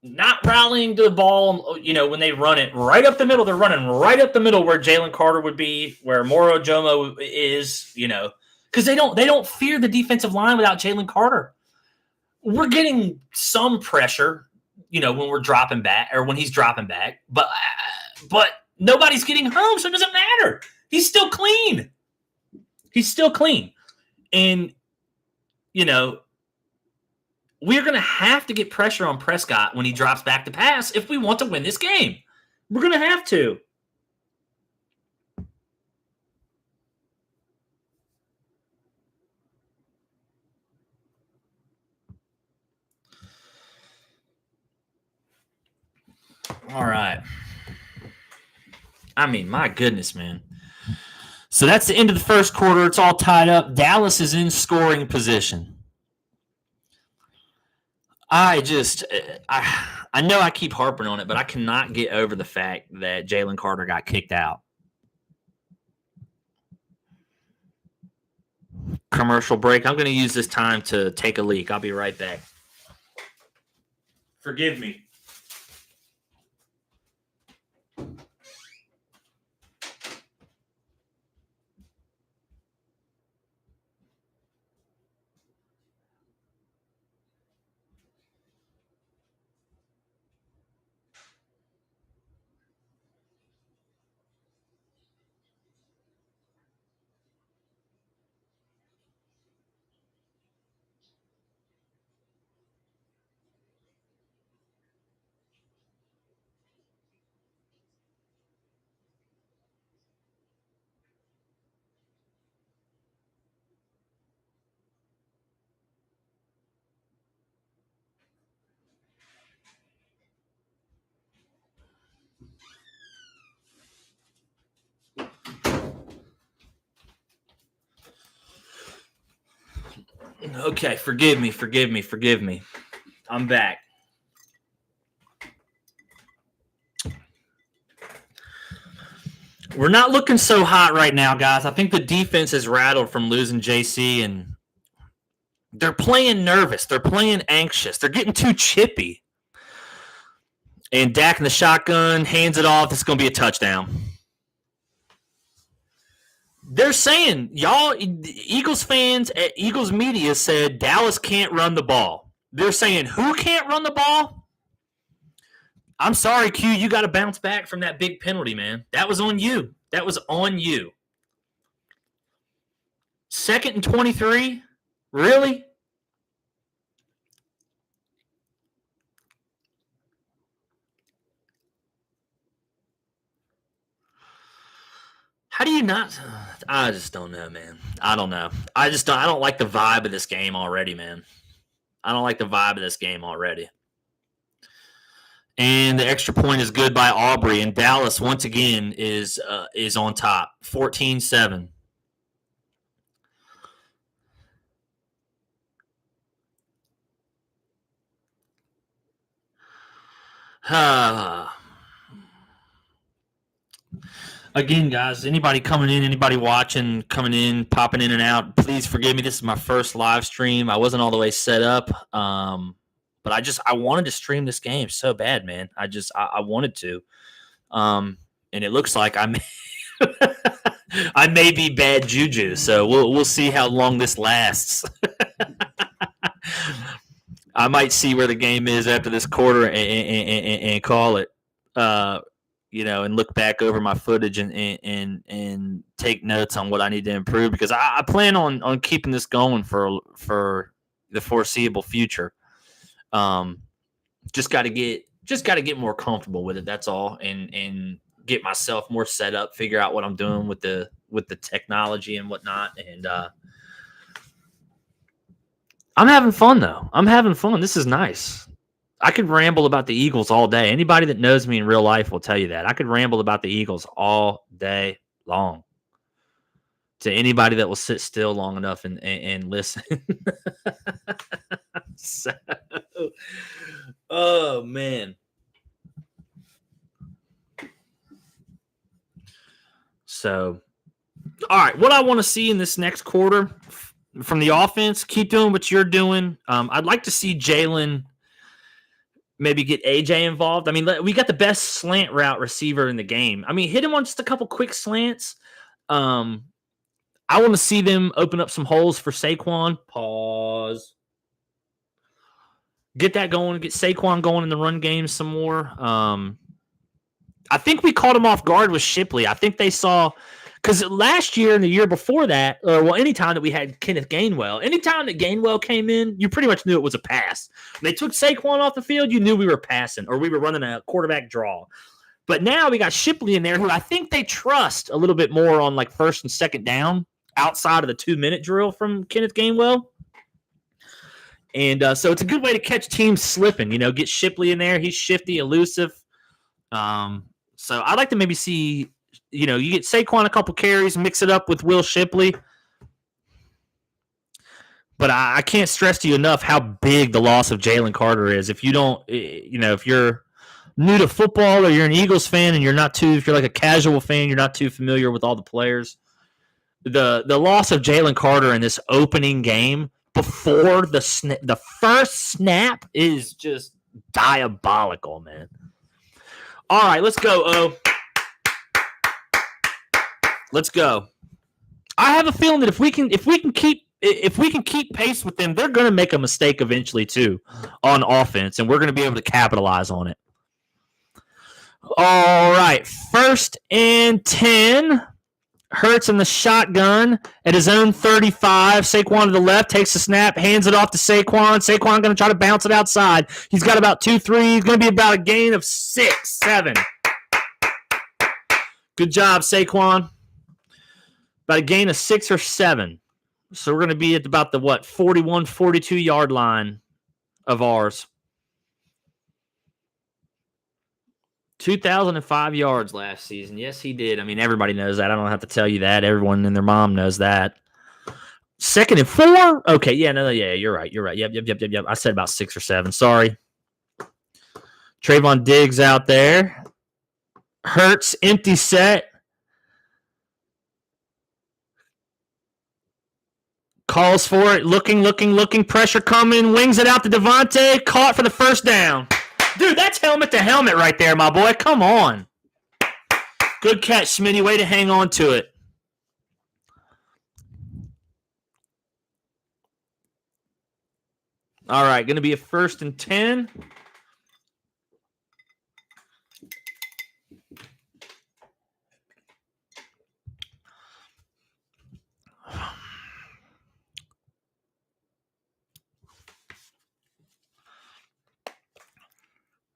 not rallying to the ball, when they run it right up the middle, they're running right up the middle where Jalen Carter would be, where Moro Jomo is, because they don't fear the defensive line without Jalen Carter. We're getting some pressure, when we're dropping back or when he's dropping back, but nobody's getting home, so it doesn't matter. He's still clean. And, we're going to have to get pressure on Prescott when he drops back to pass if we want to win this game. We're going to have to. All right. I mean, my goodness, man. So that's the end of the first quarter. It's all tied up. Dallas is in scoring position. I know I keep harping on it, but I cannot get over the fact that Jalen Carter got kicked out. Commercial break. I'm going to use this time to take a leak. I'll be right back. Forgive me. Okay, forgive me. I'm back. We're not looking so hot right now, guys. I think the defense is rattled from losing JC, and they're playing nervous. They're playing anxious. They're getting too chippy. And Dak in the shotgun hands it off. It's going to be a touchdown. They're saying, y'all, Eagles fans at Eagles media said Dallas can't run the ball. They're saying, who can't run the ball? I'm sorry, Q. You got to bounce back from that big penalty, man. That was on you. 2nd and 23? Really? How do you not? I just don't know, man. I don't know. I don't like the vibe of this game already, man. I don't like the vibe of this game already. And the extra point is good by Aubrey. And Dallas, once again, is on top, 14-7. Again, guys, anybody coming in, anybody watching, coming in, popping in and out, please forgive me. This is my first live stream. I wasn't all the way set up, but I wanted to stream this game so bad, man. I wanted to, and it looks like I may be bad juju. So we'll see how long this lasts. I might see where the game is after this quarter and call it. And look back over my footage and take notes on what I need to improve, because I plan on keeping this going for the foreseeable future. Just got to get more comfortable with it. That's all, and get myself more set up, figure out what I'm doing with the technology and whatnot. And I'm having fun though. I'm having fun. This is nice. I could ramble about the Eagles all day. Anybody that knows me in real life will tell you that. I could ramble about the Eagles all day long. To anybody that will sit still long enough and listen. Oh, man. So, all right. What I want to see in this next quarter from the offense, keep doing what you're doing. I'd like to see Jalen maybe get AJ involved. I mean, we got the best slant route receiver in the game. I mean, hit him on just a couple quick slants. I want to see them open up some holes for Saquon. Pause. Get that going. Get Saquon going in the run game some more. I think we caught him off guard with Shipley. I think they saw – because last year and the year before that, anytime that we had Kenneth Gainwell, anytime that Gainwell came in, you pretty much knew it was a pass. When they took Saquon off the field, you knew we were passing or we were running a quarterback draw. But now we got Shipley in there, who I think they trust a little bit more on like first and second down outside of the 2-minute drill from Kenneth Gainwell. And so it's a good way to catch teams slipping, get Shipley in there. He's shifty, elusive. So I'd like to maybe see – you get Saquon a couple carries, mix it up with Will Shipley. But I can't stress to you enough how big the loss of Jalen Carter is. If you don't, if you're new to football or you're an Eagles fan and if you're like a casual fan, you're not too familiar with all the players. The loss of Jalen Carter in this opening game before the first snap is just diabolical, man. All right, let's go, O. Let's go. I have a feeling that if we can keep pace with them, they're going to make a mistake eventually too on offense, and we're going to be able to capitalize on it. All right, 1st and 10. Hurts in the shotgun at his own 35. Saquon to the left, takes the snap, hands it off to Saquon. Saquon going to try to bounce it outside. He's got about 2-3. He's going to be about a gain of 6-7. Good job, Saquon. About a gain of 6 or 7. So we're going to be at about the 41, 42 yard line of ours. 2,005 yards last season. Yes, he did. I mean, everybody knows that. I don't have to tell you that. Everyone and their mom knows that. 2nd and 4? Okay, yeah, you're right. Yep. I said about 6 or 7. Sorry. Trayvon Diggs out there. Hurts, empty set. Calls for it, looking, pressure coming, wings it out to Devontae, caught for the first down. Dude, that's helmet to helmet right there, my boy. Come on. Good catch, Smitty. Way to hang on to it. All right, going to be a 1st and 10.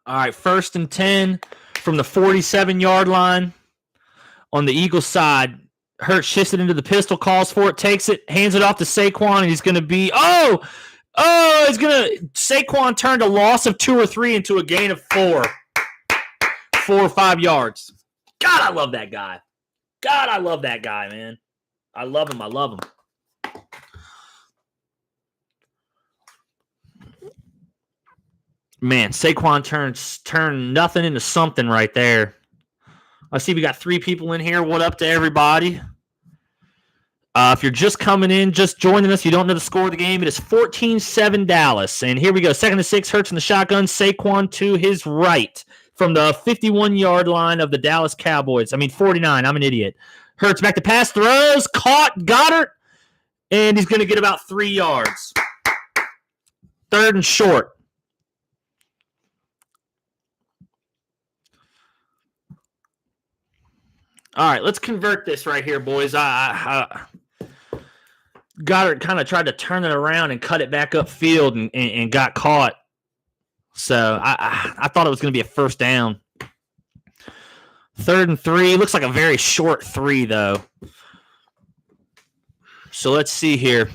All right, 1st and 10 from the 47-yard line on the Eagles side. Hurts shifts it into the pistol, calls for it, takes it, hands it off to Saquon, and he's going to be Saquon turned a loss of 2 or 3 into a gain of 4. 4 or 5 yards. God, I love that guy. God, I love that guy, man. I love him. I love him. Man, Saquon turned nothing into something right there. I see we got 3 people in here. What up to everybody? If you're just coming in, just joining us, you don't know the score of the game, it is 14-7 Dallas. And here we go. 2nd and 6, Hurts in the shotgun. Saquon to his right from the 51-yard line of the Dallas Cowboys. 49. I'm an idiot. Hurts back to pass, throws, caught, Goddard, and he's going to get about 3 yards. 3rd and short. All right, let's convert this right here, boys. Goddard kind of tried to turn it around and cut it back upfield and got caught. So I thought it was going to be a first down. 3rd and 3. Looks like a very short 3, though. So let's see here.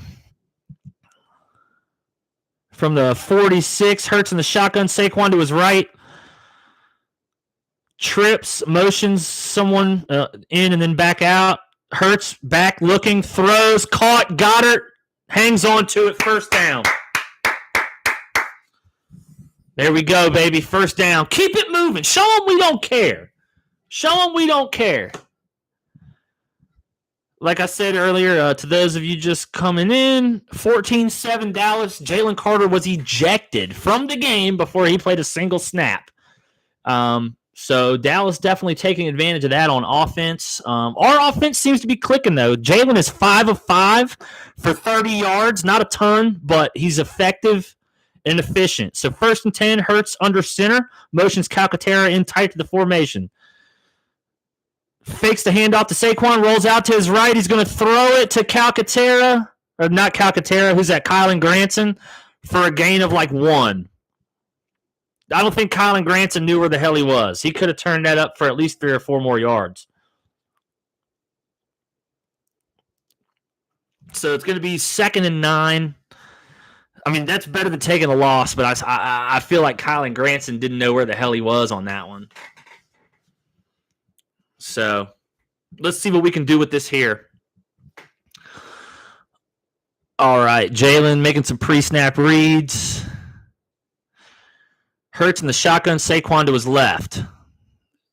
From the 46, Hurts in the shotgun. Saquon to his right. Trips, motions someone in and then back out. Hurts back looking, throws, caught, Goddard, hangs on to it, first down. There we go, baby, first down. Keep it moving. Show them we don't care. Show them we don't care. Like I said earlier, to those of you just coming in, 14-7 Dallas. Jalen Carter was ejected from the game before he played a single snap. So Dallas definitely taking advantage of that on offense. Our offense seems to be clicking, though. Jalen is 5 of 5 for 30 yards. Not a ton, but he's effective and efficient. So 1st and 10, Hurts under center. Motions Calcaterra in tight to the formation. Fakes the handoff to Saquon. Rolls out to his right. He's going to throw it to Calcaterra. Or not Calcaterra. Who's that? Kylan Granson for a gain of like 1. I don't think Kylan Granson knew where the hell he was. He could have turned that up for at least 3 or 4 more yards. So it's going to be 2nd and 9. That's better than taking a loss, but I feel like Kylan Granson didn't know where the hell he was on that one. So let's see what we can do with this here. All right, Jalen making some pre-snap reads. Hurts in the shotgun, Saquon to his left.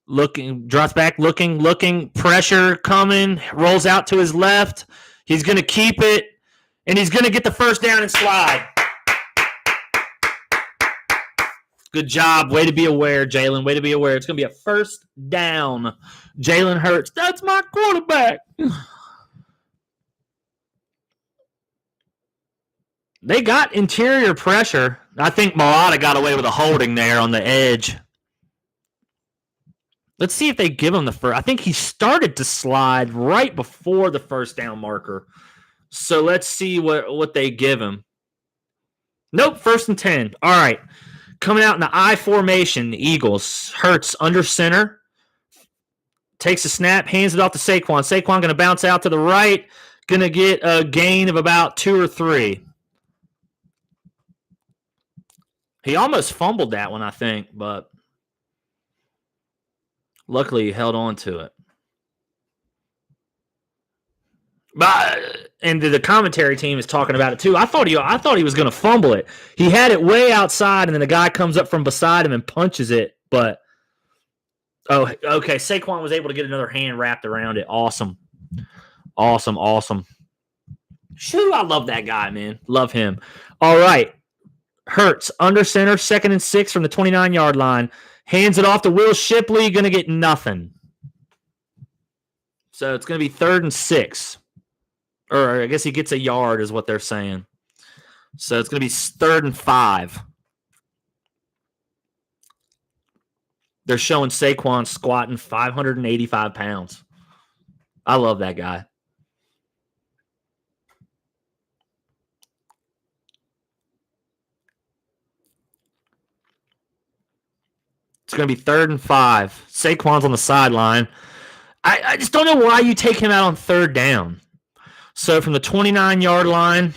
Looking, drops back, looking, pressure coming, rolls out to his left. He's going to keep it, and he's going to get the first down and slide. Good job. Way to be aware, Jalen. Way to be aware. It's going to be a first down. Jalen Hurts. That's my quarterback. They got interior pressure. I think Marotta got away with a holding there on the edge. Let's see if they give him the first. I think he started to slide right before the first down marker. So let's see what they give him. Nope, 1st and 10. All right. Coming out in the I formation, the Eagles. Hurts under center. Takes a snap, hands it off to Saquon. Saquon going to bounce out to the right. Going to get a gain of about 2 or 3. He almost fumbled that one, I think, but luckily he held on to it. And the commentary team is talking about it too. I thought he was going to fumble it. He had it way outside, and then the guy comes up from beside him and punches it. But okay, Saquon was able to get another hand wrapped around it. Awesome. Shoo, I love that guy, man. Love him. All right. Hurts under center, 2nd and 6 from the 29-yard line. Hands it off to Will Shipley. Going to get nothing. So it's going to be 3rd and 6. Or I guess he gets a yard is what they're saying. So it's going to be 3rd and 5. They're showing Saquon squatting 585 pounds. I love that guy. It's going to be 3rd and 5. Saquon's on the sideline. I just don't know why you take him out on 3rd down. So from the 29-yard line,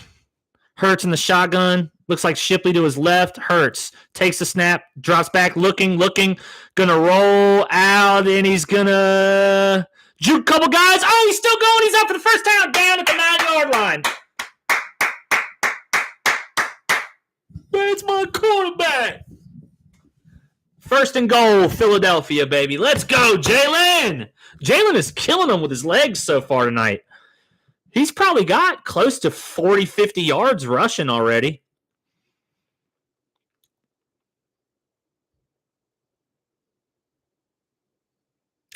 Hurts in the shotgun. Looks like Shipley to his left. Hurts. Takes the snap. Drops back. Looking. Gonna roll out, and he's gonna juke a couple guys. Oh, he's still going. He's out for the first down. Down at the 9-yard line. That's my quarterback. First and goal, Philadelphia, baby. Let's go, Jalen. Jalen is killing them with his legs so far tonight. He's probably got close to 40, 50 yards rushing already.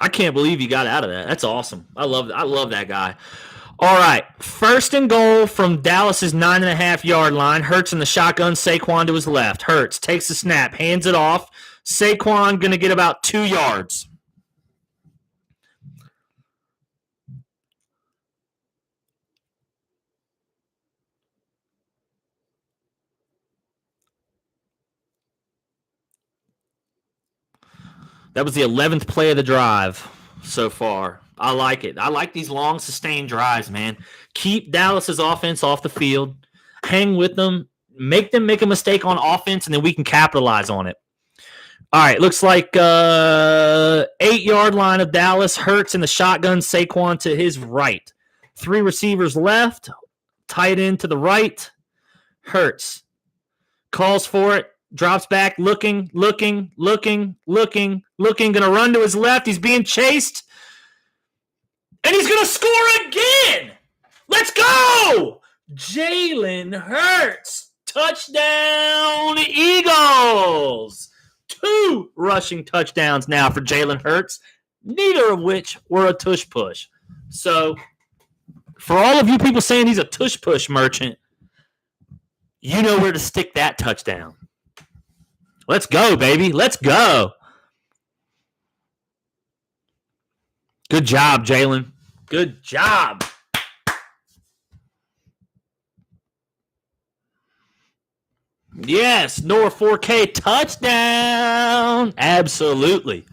I can't believe he got out of that. That's awesome. I love that guy. All right, first and goal from Dallas's 9.5-yard line. Hurts in the shotgun. Saquon to his left. Hurts takes the snap, hands it off. Saquon going to get about 2 yards. That was the 11th play of the drive so far. I like it. I like these long, sustained drives, man. Keep Dallas's offense off the field. Hang with them. Make them make a mistake on offense, and then we can capitalize on it. All right, looks like 8-yard line of Dallas. Hurts in the shotgun. Saquon to his right. 3 receivers left. Tight end to the right. Hurts. Calls for it. Drops back. Looking. Going to run to his left. He's being chased. And he's going to score again. Let's go. Jalen Hurts. Touchdown, Eagles. 2 rushing touchdowns now for Jalen Hurts, neither of which were a tush push. So, for all of you people saying he's a tush push merchant, you know where to stick that touchdown. Let's go, baby. Let's go. Good job, Jalen. Good job. Yes, Nora 4K touchdown. Absolutely.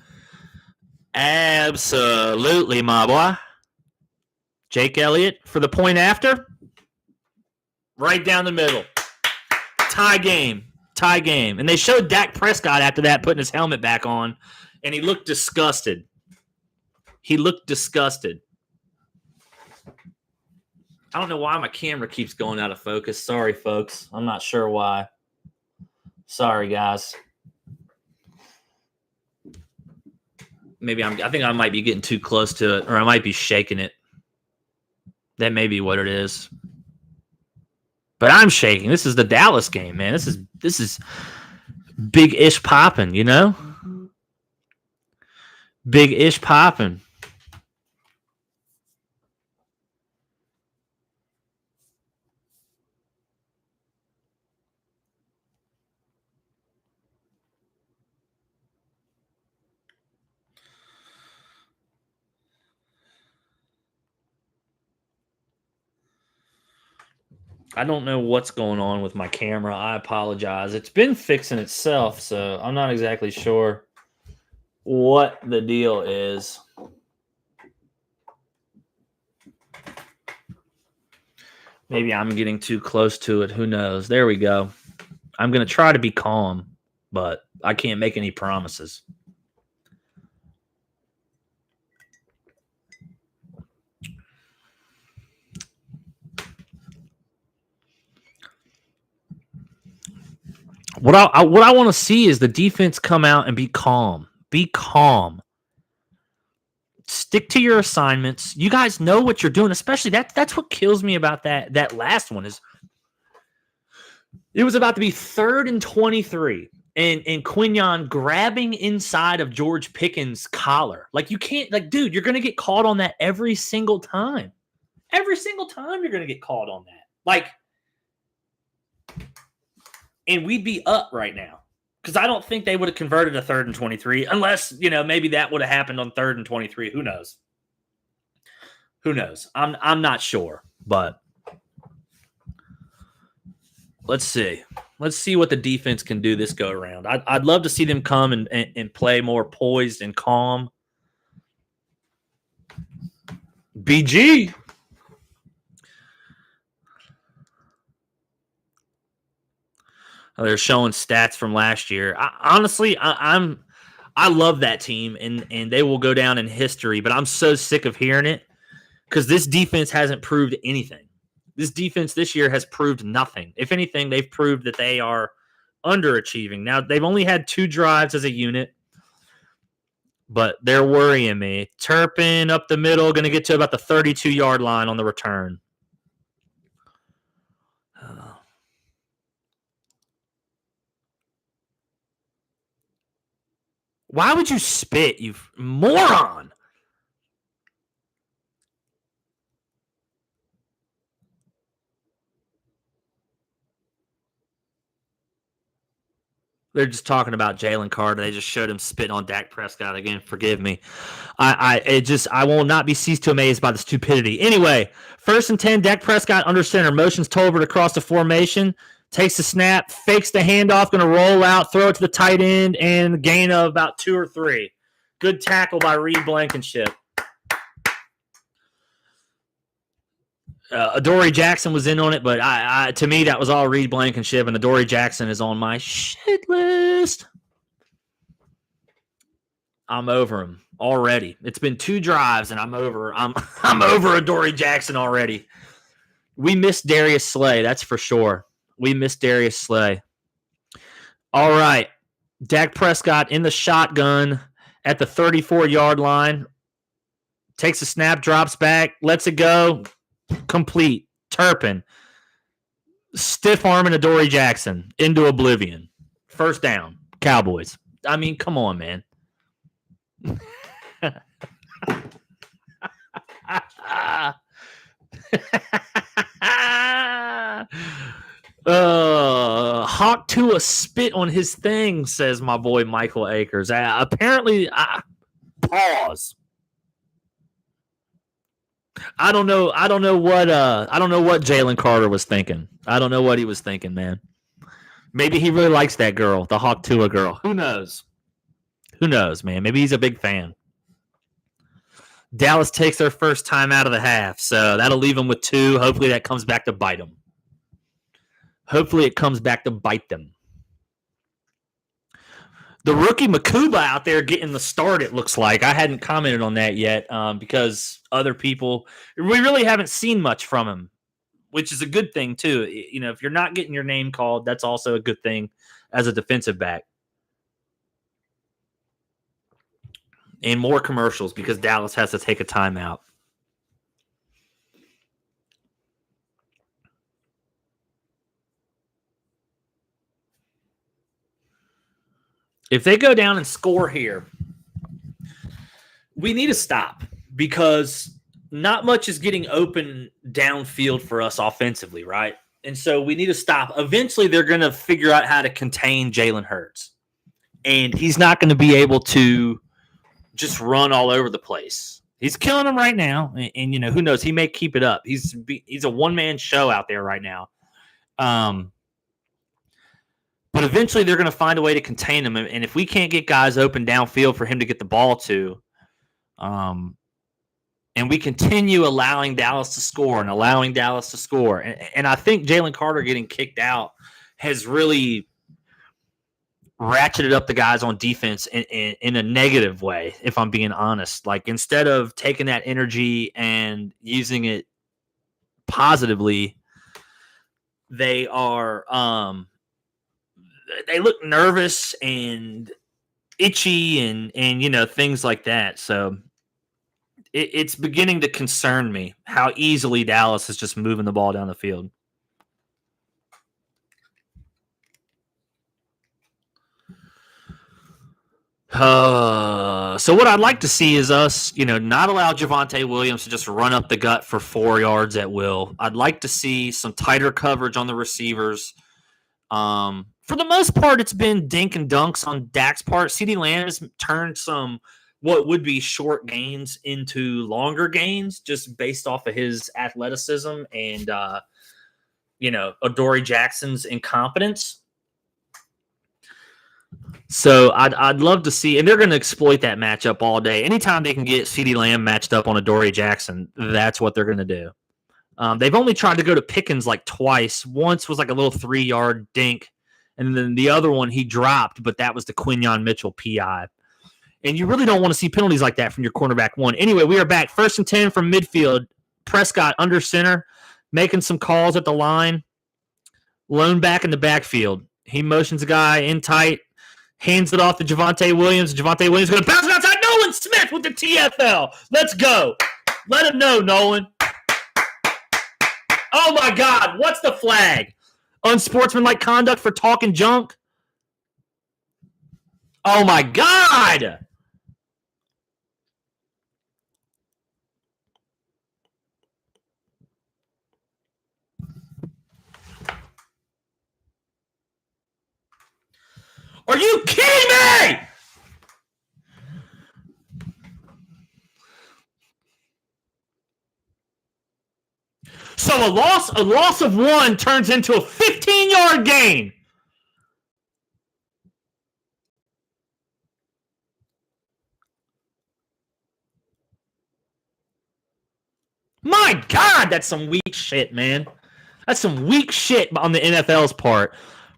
Absolutely, my boy. Jake Elliott for the point after. Right down the middle. Tie game. And they showed Dak Prescott after that putting his helmet back on, and he looked disgusted. I don't know why my camera keeps going out of focus. Sorry, folks. I'm not sure why. Sorry, guys. Maybe I think I might be getting too close to it, or I might be shaking it. That may be what it is. But I'm shaking. This is the Dallas game, man. This is big-ish popping, you know? Big-ish popping. I don't know what's going on with my camera. I apologize. It's been fixing itself, so I'm not exactly sure what the deal is. Maybe I'm getting too close to it. Who knows? There we go. I'm going to try to be calm, but I can't make any promises. What I want to see is the defense come out and be calm. Be calm. Stick to your assignments. You guys know what you're doing. Especially that's what kills me about that last one is it was about to be 3rd and 23, and Quinyon grabbing inside of George Pickens' collar. Like you can't, like, dude, you're gonna get caught on that every single time. Every single time you're gonna get caught on that. Like. And we'd be up right now because I don't think they would have converted a 3rd and 23 unless, maybe that would have happened on 3rd and 23. Who knows? I'm not sure, but let's see. Let's see what the defense can do this go around. I'd love to see them come and play more poised and calm. BG. They're showing stats from last year. Honestly, I love that team, and they will go down in history. But I'm so sick of hearing it because this defense hasn't proved anything. This defense this year has proved nothing. If anything, they've proved that they are underachieving. Now, they've only had 2 drives as a unit, but they're worrying me. Turpin up the middle, going to get to about the 32-yard line on the return. Why would you spit, you moron? They're just talking about Jalen Carter. They just showed him spitting on Dak Prescott again. Forgive me. I will not be ceased to amaze by the stupidity. Anyway, 1st and 10, Dak Prescott under center, motions Tolbert across the formation, takes the snap, fakes the handoff, going to roll out, throw it to the tight end, and gain of about 2 or 3. Good tackle by Reed Blankenship. Adoree Jackson was in on it, but to me, that was all Reed Blankenship, and Adoree Jackson is on my shit list. I'm over him already. It's been 2 drives, and I'm over Adoree Jackson already. We missed Darius Slay, that's for sure. We missed Darius Slay. All right. Dak Prescott in the shotgun at the 34-yard line. Takes a snap, drops back, lets it go. Complete. Turpin. Stiff arming Adoree Jackson into oblivion. 1st down. Cowboys. I mean, come on, man. Hawk to a spit on his thing, says my boy Michael Akers. Apparently, pause. I don't know what Jalen Carter was thinking. I don't know what he was thinking, man. Maybe he really likes that girl, the Hawk Tua girl. Who knows? Who knows, man? Maybe he's a big fan. Dallas takes their first time out of the half, so that'll leave them with 2. Hopefully that comes back to bite them. The rookie Makuba out there getting the start, it looks like. I hadn't commented on that yet because other people, we really haven't seen much from him, which is a good thing, too. You know, if you're not getting your name called, that's also a good thing as a defensive back. And more commercials because Dallas has to take a timeout. If they go down and score here, we need to stop because not much is getting open downfield for us offensively, right? And so we need to stop. Eventually, they're going to figure out how to contain Jalen Hurts. And he's not going to be able to just run all over the place. He's killing them right now. And you know, who knows? He may keep it up. He's a one-man show out there right now. But eventually they're going to find a way to contain him. And if we can't get guys open downfield for him to get the ball to, and we continue allowing Dallas to score, and I think Jalen Carter getting kicked out has really ratcheted up the guys on defense in a negative way, if I'm being honest. Like, instead of taking that energy and using it positively, they are they look nervous and itchy and you know, things like that. So it's beginning to concern me how easily Dallas is just moving the ball down the field. So what I'd like to see is us, you know, not allow Javonte Williams to just run up the gut for 4 yards at will. I'd like to see some tighter coverage on the receivers. For the most part, it's been dink and dunks on Dak's part. CeeDee Lamb has turned some what would be short gains into longer gains just based off of his athleticism and, you know, Adoree Jackson's incompetence. So I'd love to see, and they're going to exploit that matchup all day. Anytime they can get CeeDee Lamb matched up on Adoree Jackson, that's what they're going to do. They've only tried to go to Pickens like twice. Once was like a little 3-yard dink, and then the other one he dropped, but that was the Quinyon Mitchell PI. And you really don't want to see penalties like that from your cornerback one. Anyway, we are back. 1st and 10 from midfield. Prescott under center, making some calls at the line. Lone back in the backfield. He motions a guy in tight, hands it off to Javonte Williams. Javonte Williams going to bounce it outside. Nolan Smith with the TFL. Let's go. Let him know, Nolan. Oh, my God. What's the flag? Unsportsmanlike conduct for talking junk? Oh, my God. Are you kidding me? So a loss of 1 turns into a 15-yard gain. My God, that's some weak shit, man. That's some weak shit on the NFL's part.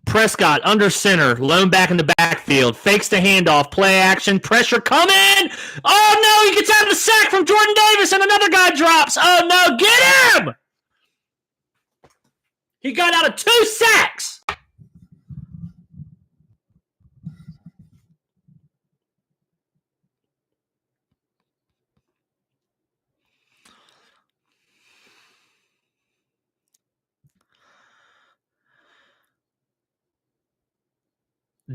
Prescott under center, lone back in the backfield, fakes the handoff, play action, pressure coming. Oh, no, he gets out of the sack from Jordan Davis, and another guy drops. Oh, no, get him! He got out of 2 sacks.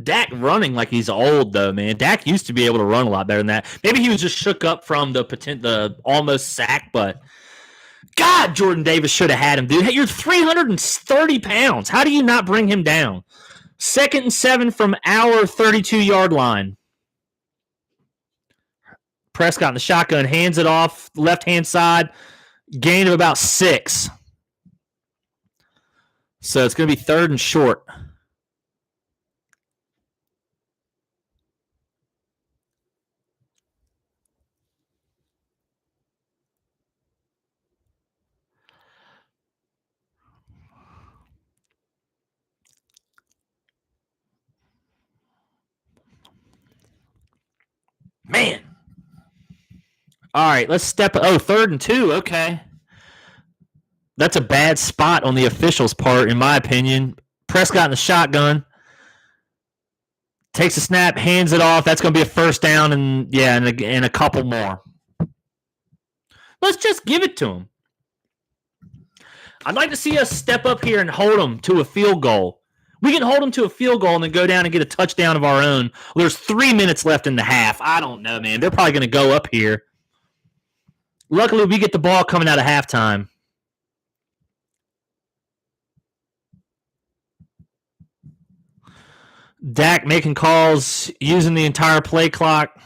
Dak running like he's old, though, man. Dak used to be able to run a lot better than that. Maybe he was just shook up from the almost sack, but God, Jordan Davis should have had him, dude. Hey, you're 330 pounds. How do you not bring him down? 2nd and 7 from our 32-yard line. Prescott in the shotgun, hands it off, left-hand side, gain of about 6. So it's going to be 3rd and short. Man. All right, let's step. Oh, 3rd and 2. Okay. That's a bad spot on the officials' part, in my opinion. Prescott in the shotgun. Takes a snap, hands it off. That's going to be a 1st down and a couple more. Let's just give it to him. I'd like to see us step up here and hold them to a field goal. We can hold them to a field goal and then go down and get a touchdown of our own. Well, there's 3 minutes left in the half. I don't know, man. They're probably going to go up here. Luckily, we get the ball coming out of halftime. Dak making calls, using the entire play clock.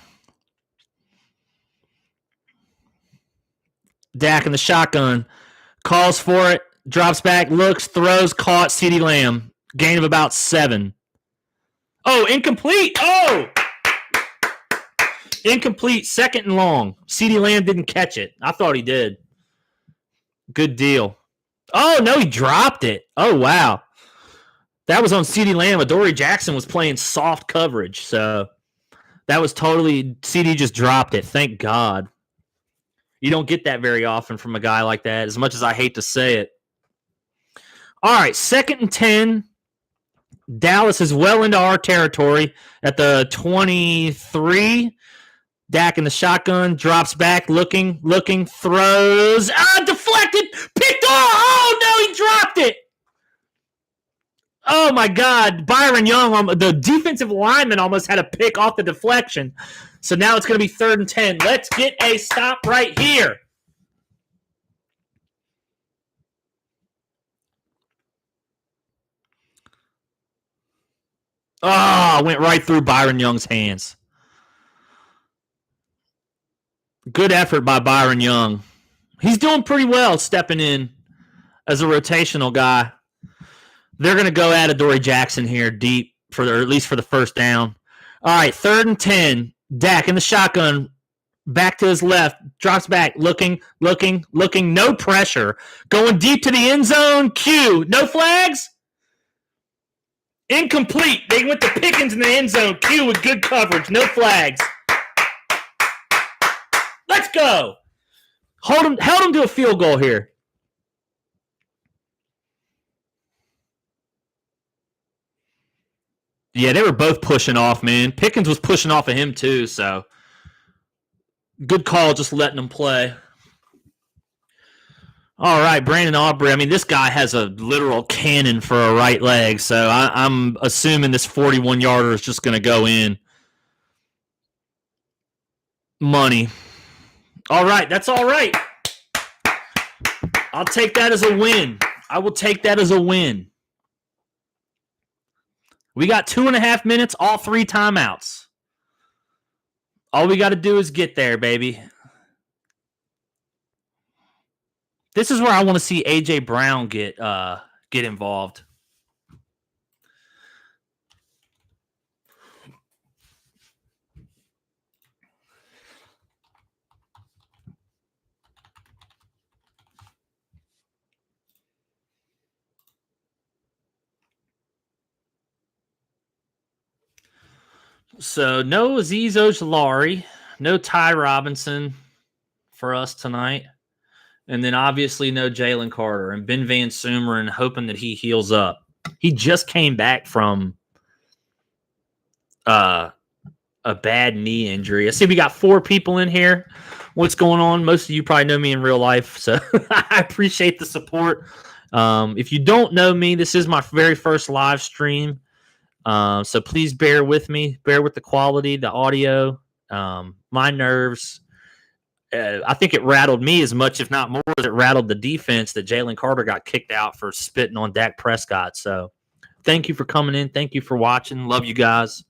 Dak in the shotgun. Calls for it. Drops back, looks, throws, caught, CeeDee Lamb. Gain of about 7. Oh, incomplete. Oh! Incomplete, 2nd and long. CeeDee Lamb didn't catch it. I thought he did. Good deal. Oh, no, he dropped it. Oh, wow. That was on CeeDee Lamb. Adoree Jackson was playing soft coverage, so that was totally – CeeDee just dropped it. Thank God. You don't get that very often from a guy like that, as much as I hate to say it. All right, 2nd and 10. Dallas is well into our territory at the 23. Dak in the shotgun, drops back, looking, throws. Deflected, picked off. Oh, no, he dropped it. Oh, my God. Byron Young, the defensive lineman, almost had a pick off the deflection. So now it's going to be 3rd and 10. Let's get a stop right here. Oh, went right through Byron Young's hands. Good effort by Byron Young. He's doing pretty well stepping in as a rotational guy. They're going to go at Adoree Jackson here deep, or at least for the 1st down. All right, 3rd and 10. Dak in the shotgun. Back to his left. Drops back. Looking. No pressure. Going deep to the end zone. Q. No flags? Incomplete. They went to Pickens in the end zone. Q with good coverage. No flags. Let's go. Held him to a field goal here. Yeah, they were both pushing off, man. Pickens was pushing off of him too, so good call just letting him play. All right, Brandon Aubrey. I mean, this guy has a literal cannon for a right leg, so I'm assuming this 41-yarder is just going to go in. Money. All right, that's all right. I'll take that as a win. I will take that as a win. We got 2.5 minutes, all 3 timeouts. All we got to do is get there, baby. This is where I want to see A.J. Brown get involved. So no Azeez Ojulari, no Ty Robinson for us tonight. And then obviously no Jalen Carter and Ben Van Sumeren, hoping that he heals up. He just came back from a bad knee injury. I see we got 4 people in here. What's going on? Most of you probably know me in real life, so I appreciate the support. If you don't know me, this is my very first live stream. So please bear with me. Bear with the quality, the audio, my nerves. I think it rattled me as much, if not more, as it rattled the defense that Jalen Carter got kicked out for spitting on Dak Prescott. So thank you for coming in. Thank you for watching. Love you guys.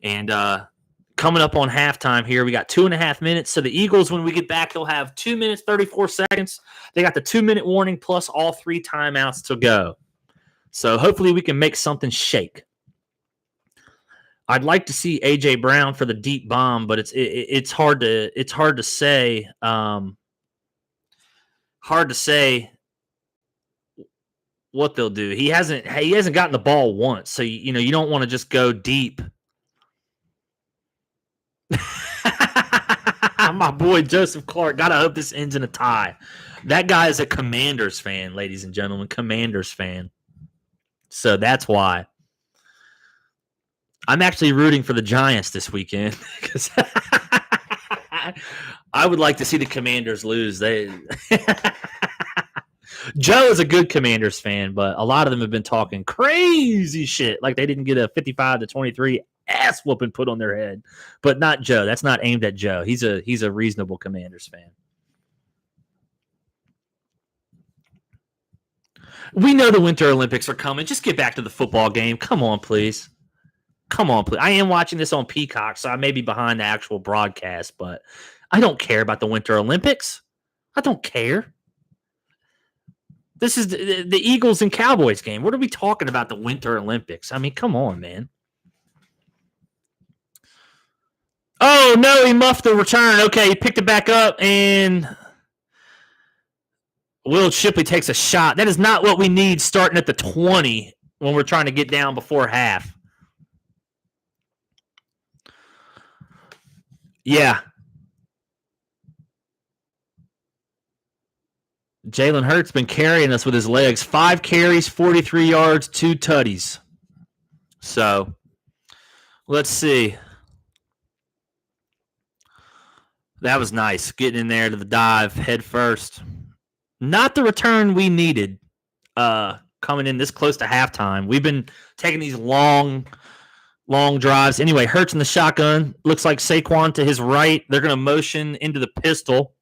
And coming up on halftime here, we got 2.5 minutes. So the Eagles, when we get back, they'll have 2 minutes, 34 seconds. They got the 2-minute warning plus all 3 timeouts to go. So hopefully we can make something shake. I'd like to see A.J. Brown for the deep bomb, but it's hard to say. Hard to say what they'll do. He hasn't gotten the ball once, so you don't want to just go deep. My boy Joseph Clark. Gotta hope this ends in a tie. That guy is a Commanders fan, ladies and gentlemen. Commanders fan. So that's why. I'm actually rooting for the Giants this weekend because I would like to see the Commanders lose. Joe is a good Commanders fan, but a lot of them have been talking crazy shit like they didn't get a 55-23 ass whooping put on their head. But not Joe. That's not aimed at Joe. He's a reasonable Commanders fan. We know the Winter Olympics are coming. Just get back to the football game. Come on, please. Come on, please. I am watching this on Peacock, so I may be behind the actual broadcast, but I don't care about the Winter Olympics. I don't care. This is the Eagles and Cowboys game. What are we talking about, the Winter Olympics? I mean, come on, man. Oh, no, he muffed the return. Okay, he picked it back up, and Will Shipley takes a shot. That is not what we need starting at the 20 when we're trying to get down before half. Yeah. Jalen Hurts been carrying us with his legs. 5 carries, 43 yards, 2 tutties. So, let's see. That was nice. Getting in there to the dive head first. Not the return we needed coming in this close to halftime. We've been taking these long drives. Anyway, Hurts in the shotgun. Looks like Saquon to his right. They're going to motion into the pistol.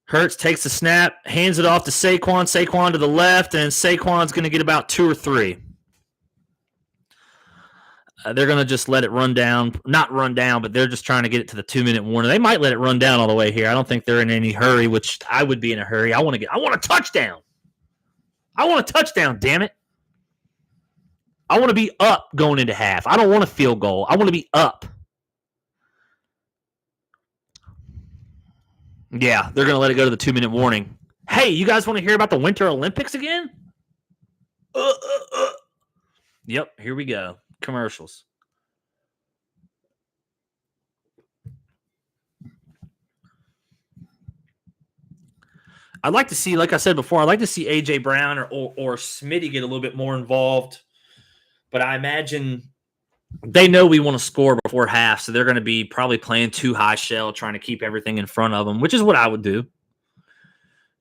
Hurts takes the snap, hands it off to Saquon. Saquon to the left, and Saquon's going to get about 2 or 3. They're going to just let it run down. Not run down, but they're just trying to get it to the 2-minute warning. They might let it run down all the way here. I don't think they're in any hurry, which I would be in a hurry. I want a touchdown. I want a touchdown, damn it. I want to be up going into half. I don't want a field goal. I want to be up. Yeah, they're going to let it go to the 2-minute warning. Hey, you guys want to hear about the Winter Olympics again? Yep, here we go. Commercials. I'd like to see, like I said before, I'd like to see A.J. Brown or Smitty get a little bit more involved. But I imagine they know we want to score before half, so they're going to be probably playing too high shell, trying to keep everything in front of them, which is what I would do.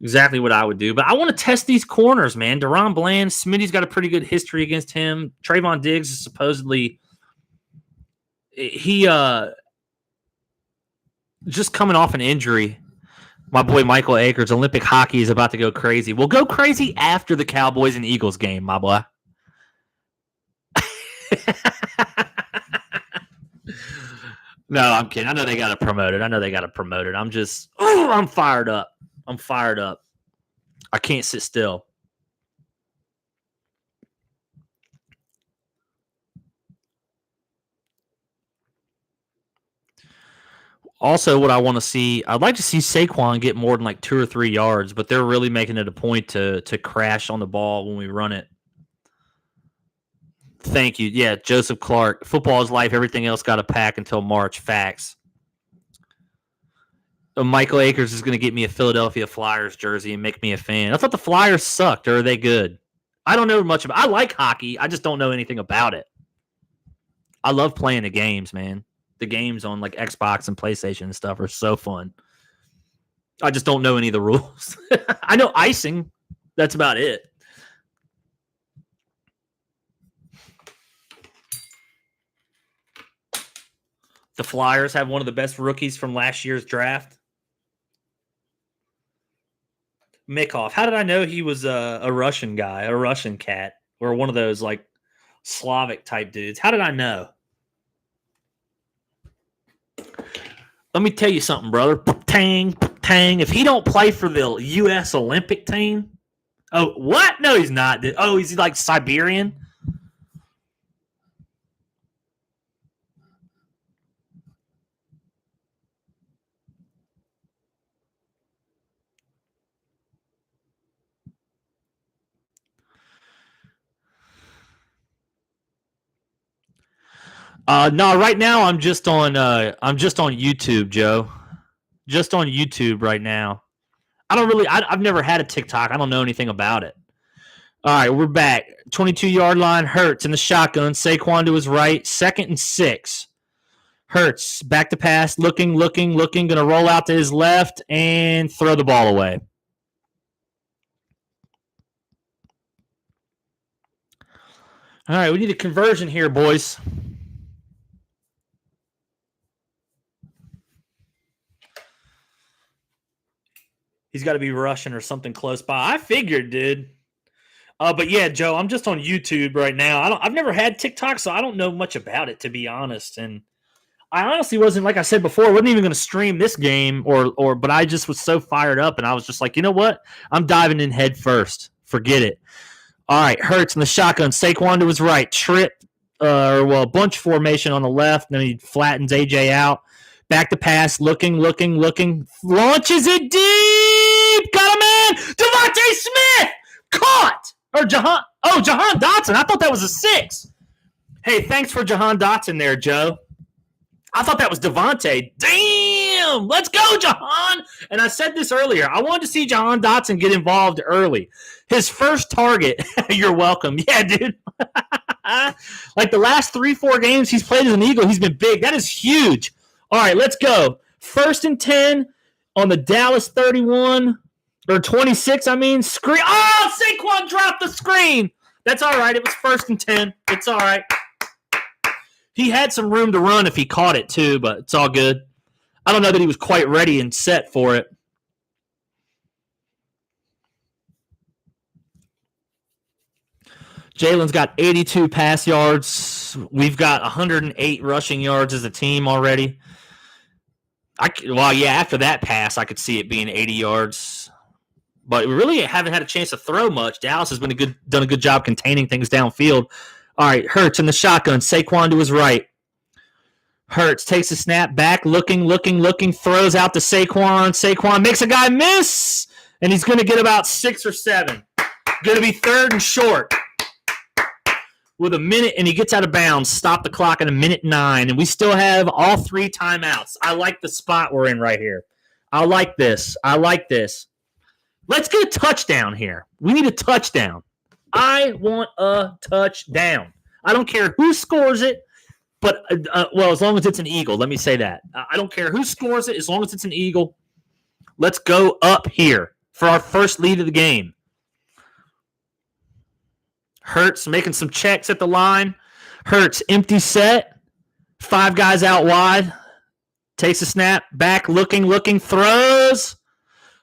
Exactly what I would do. But I want to test these corners, man. Deron Bland, Smitty's got a pretty good history against him. Trayvon Diggs is supposedly just coming off an injury. My boy Michael Akers, Olympic hockey is about to go crazy. We'll go crazy after the Cowboys and Eagles game, my boy. No, I'm kidding. I know they got to promote it. I'm fired up. I can't sit still. Also, what I want to see, I'd like to see Saquon get more than like 2 or 3 yards, but they're really making it a point to crash on the ball when we run it. Thank you. Yeah, Joseph Clark. Football is life. Everything else got to pack until March. Facts. Michael Akers is going to get me a Philadelphia Flyers jersey and make me a fan. I thought the Flyers sucked, or are they good? I don't know much about it. I like hockey. I just don't know anything about it. I love playing the games, man. The games on like Xbox and PlayStation and stuff are so fun. I just don't know any of the rules. I know icing. That's about it. The Flyers have one of the best rookies from last year's draft. Mikov. How did I know he was a Russian guy, a Russian cat, or one of those like Slavic type dudes? How did I know? Let me tell you something, brother. Tang. If he don't play for the U.S. Olympic team, oh, what? No, he's not. Oh, he's like Siberian? No, right now I'm just on YouTube, Joe. Just on YouTube right now. I've never had a TikTok. I don't know anything about it. All right, we're back. 22-yard line, Hurts in the shotgun. Saquon to his right, 2nd and 6. Hurts back to pass, looking, going to roll out to his left and throw the ball away. All right, we need a conversion here, boys. He's got to be Russian or something close by. I figured, dude. But yeah, Joe, I'm just on YouTube right now. I've never had TikTok, so I don't know much about it, to be honest. And I honestly wasn't, like I said before, I wasn't even going to stream this game, but I just was so fired up, and I was just like, you know what? I'm diving in head first. Forget it. All right, Hurts in the shotgun. Saquon to his right. Bunch formation on the left. Then he flattens AJ out. Back to pass. Looking. Launches it deep. Got him in. Devontae Smith. Caught. Or Jahan Dotson. I thought that was a 6. Hey, thanks for Jahan Dotson there, Joe. I thought that was Devontae. Damn. Let's go, Jahan. And I said this earlier. I wanted to see Jahan Dotson get involved early. His first target. You're welcome. Yeah, dude. Like the last 3-4 games he's played as an Eagle, he's been big. That is huge. All right, let's go. 1st and 10 on the Dallas 31 or 26. Screen. Oh, Saquon dropped the screen. That's all right. It was 1st and 10. It's all right. He had some room to run if he caught it too, but it's all good. I don't know that he was quite ready and set for it. Jalen's got 82 pass yards. We've got 108 rushing yards as a team already. After that pass, I could see it being 80 yards. But we really haven't had a chance to throw much. Dallas has done a good job containing things downfield. All right, Hurts in the shotgun. Saquon to his right. Hurts takes a snap back, looking, throws out to Saquon. Saquon makes a guy miss, and he's going to get about 6 or 7. Going to be 3rd and short. with a minute, and he gets out of bounds. Stop the clock at a minute 9, and we still have all 3 timeouts. I like the spot we're in right here. I like this. Let's get a touchdown here. We need a touchdown. I want a touchdown. I don't care who scores it, but, as long as it's an Eagle. Let me say that. I don't care who scores it as long as it's an Eagle. Let's go up here for our first lead of the game. Hurts making some checks at the line. Hurts, empty set. 5 guys out wide. Takes a snap. Back, looking, throws.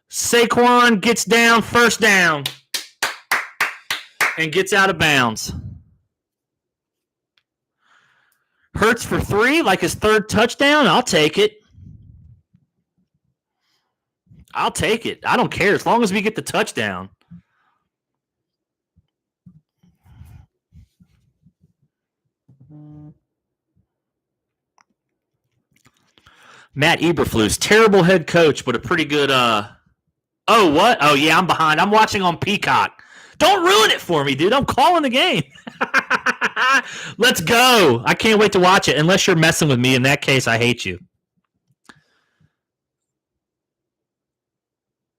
Saquon gets down, first down. And gets out of bounds. Hurts for 3, like his 3rd touchdown. I'll take it. I don't care as long as we get the touchdown. Matt Eberflus, terrible head coach, but a pretty good. Oh, what? Oh, yeah, I'm behind. I'm watching on Peacock. Don't ruin it for me, dude. I'm calling the game. Let's go. I can't wait to watch it. Unless you're messing with me. In that case, I hate you.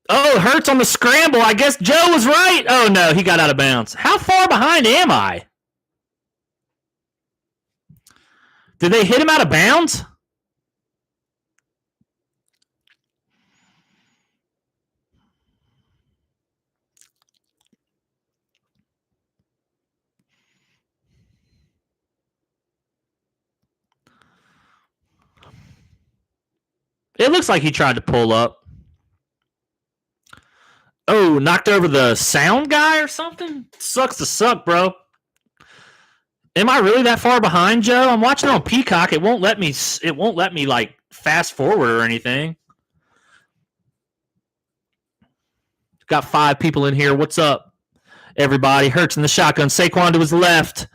Oh, Hurts on the scramble. I guess Joe was right. Oh, no. He got out of bounds. How far behind am I? Did they hit him out of bounds? It looks like he tried to pull up. Oh, knocked over the sound guy or something? Sucks to suck, bro. Am I really that far behind, Joe? I'm watching on Peacock. It won't let me like fast forward or anything. Got 5 people in here. What's up, everybody? Hurts in the shotgun. Saquon to his left.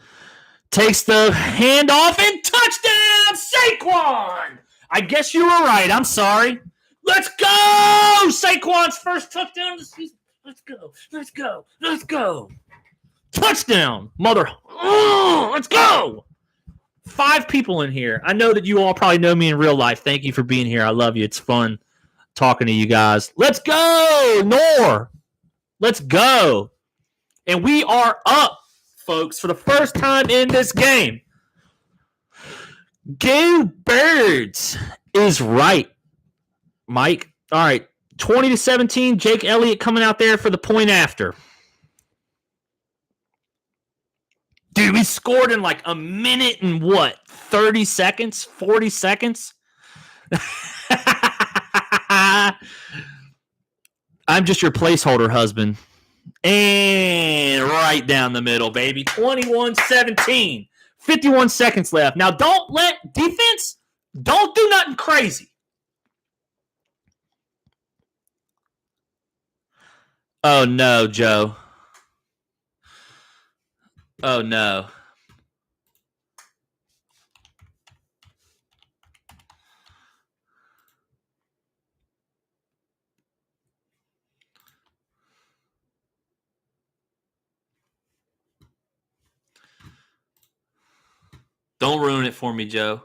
Takes the handoff and touchdown, Saquon! I guess you were right. I'm sorry. Let's go! Saquon's first touchdown of the season. Let's go. Touchdown, mother. Oh, let's go. 5 people in here. I know that you all probably know me in real life. Thank you for being here. I love you. It's fun talking to you guys. Let's go, Nor. Let's go. And we are up, folks, for the first time in this game. Go Birds is right, Mike. All right, 20-17. Jake Elliott coming out there for the point after. Dude, we scored in like a minute and 30 seconds? 40 seconds? I'm just your placeholder, husband. And right down the middle, baby. 21-17. 51 seconds left. Now, don't let defense, don't do nothing crazy. Oh, no, Joe. Oh, no. Don't ruin it for me, Joe.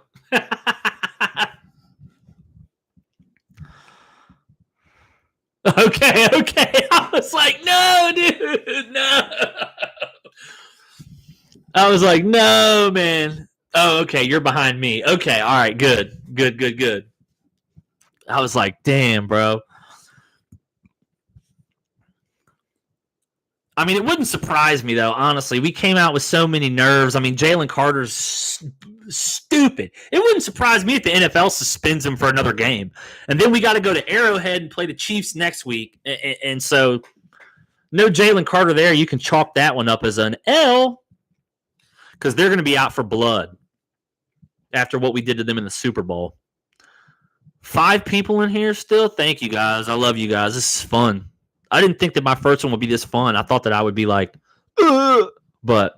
Okay. I was like, no, dude, no. I was like, no, man. Oh, okay, you're behind me. Okay, all right, good. I was like, damn, bro. I mean, it wouldn't surprise me, though, honestly. We came out with so many nerves. I mean, Jalen Carter's stupid. It wouldn't surprise me if the NFL suspends him for another game. And then we got to go to Arrowhead and play the Chiefs next week. And so, no Jalen Carter there. You can chalk that one up as an L because they're going to be out for blood after what we did to them in the Super Bowl. 5 people in here still? Thank you, guys. I love you guys. This is fun. I didn't think that my first one would be this fun. I thought that I would be like, ugh, but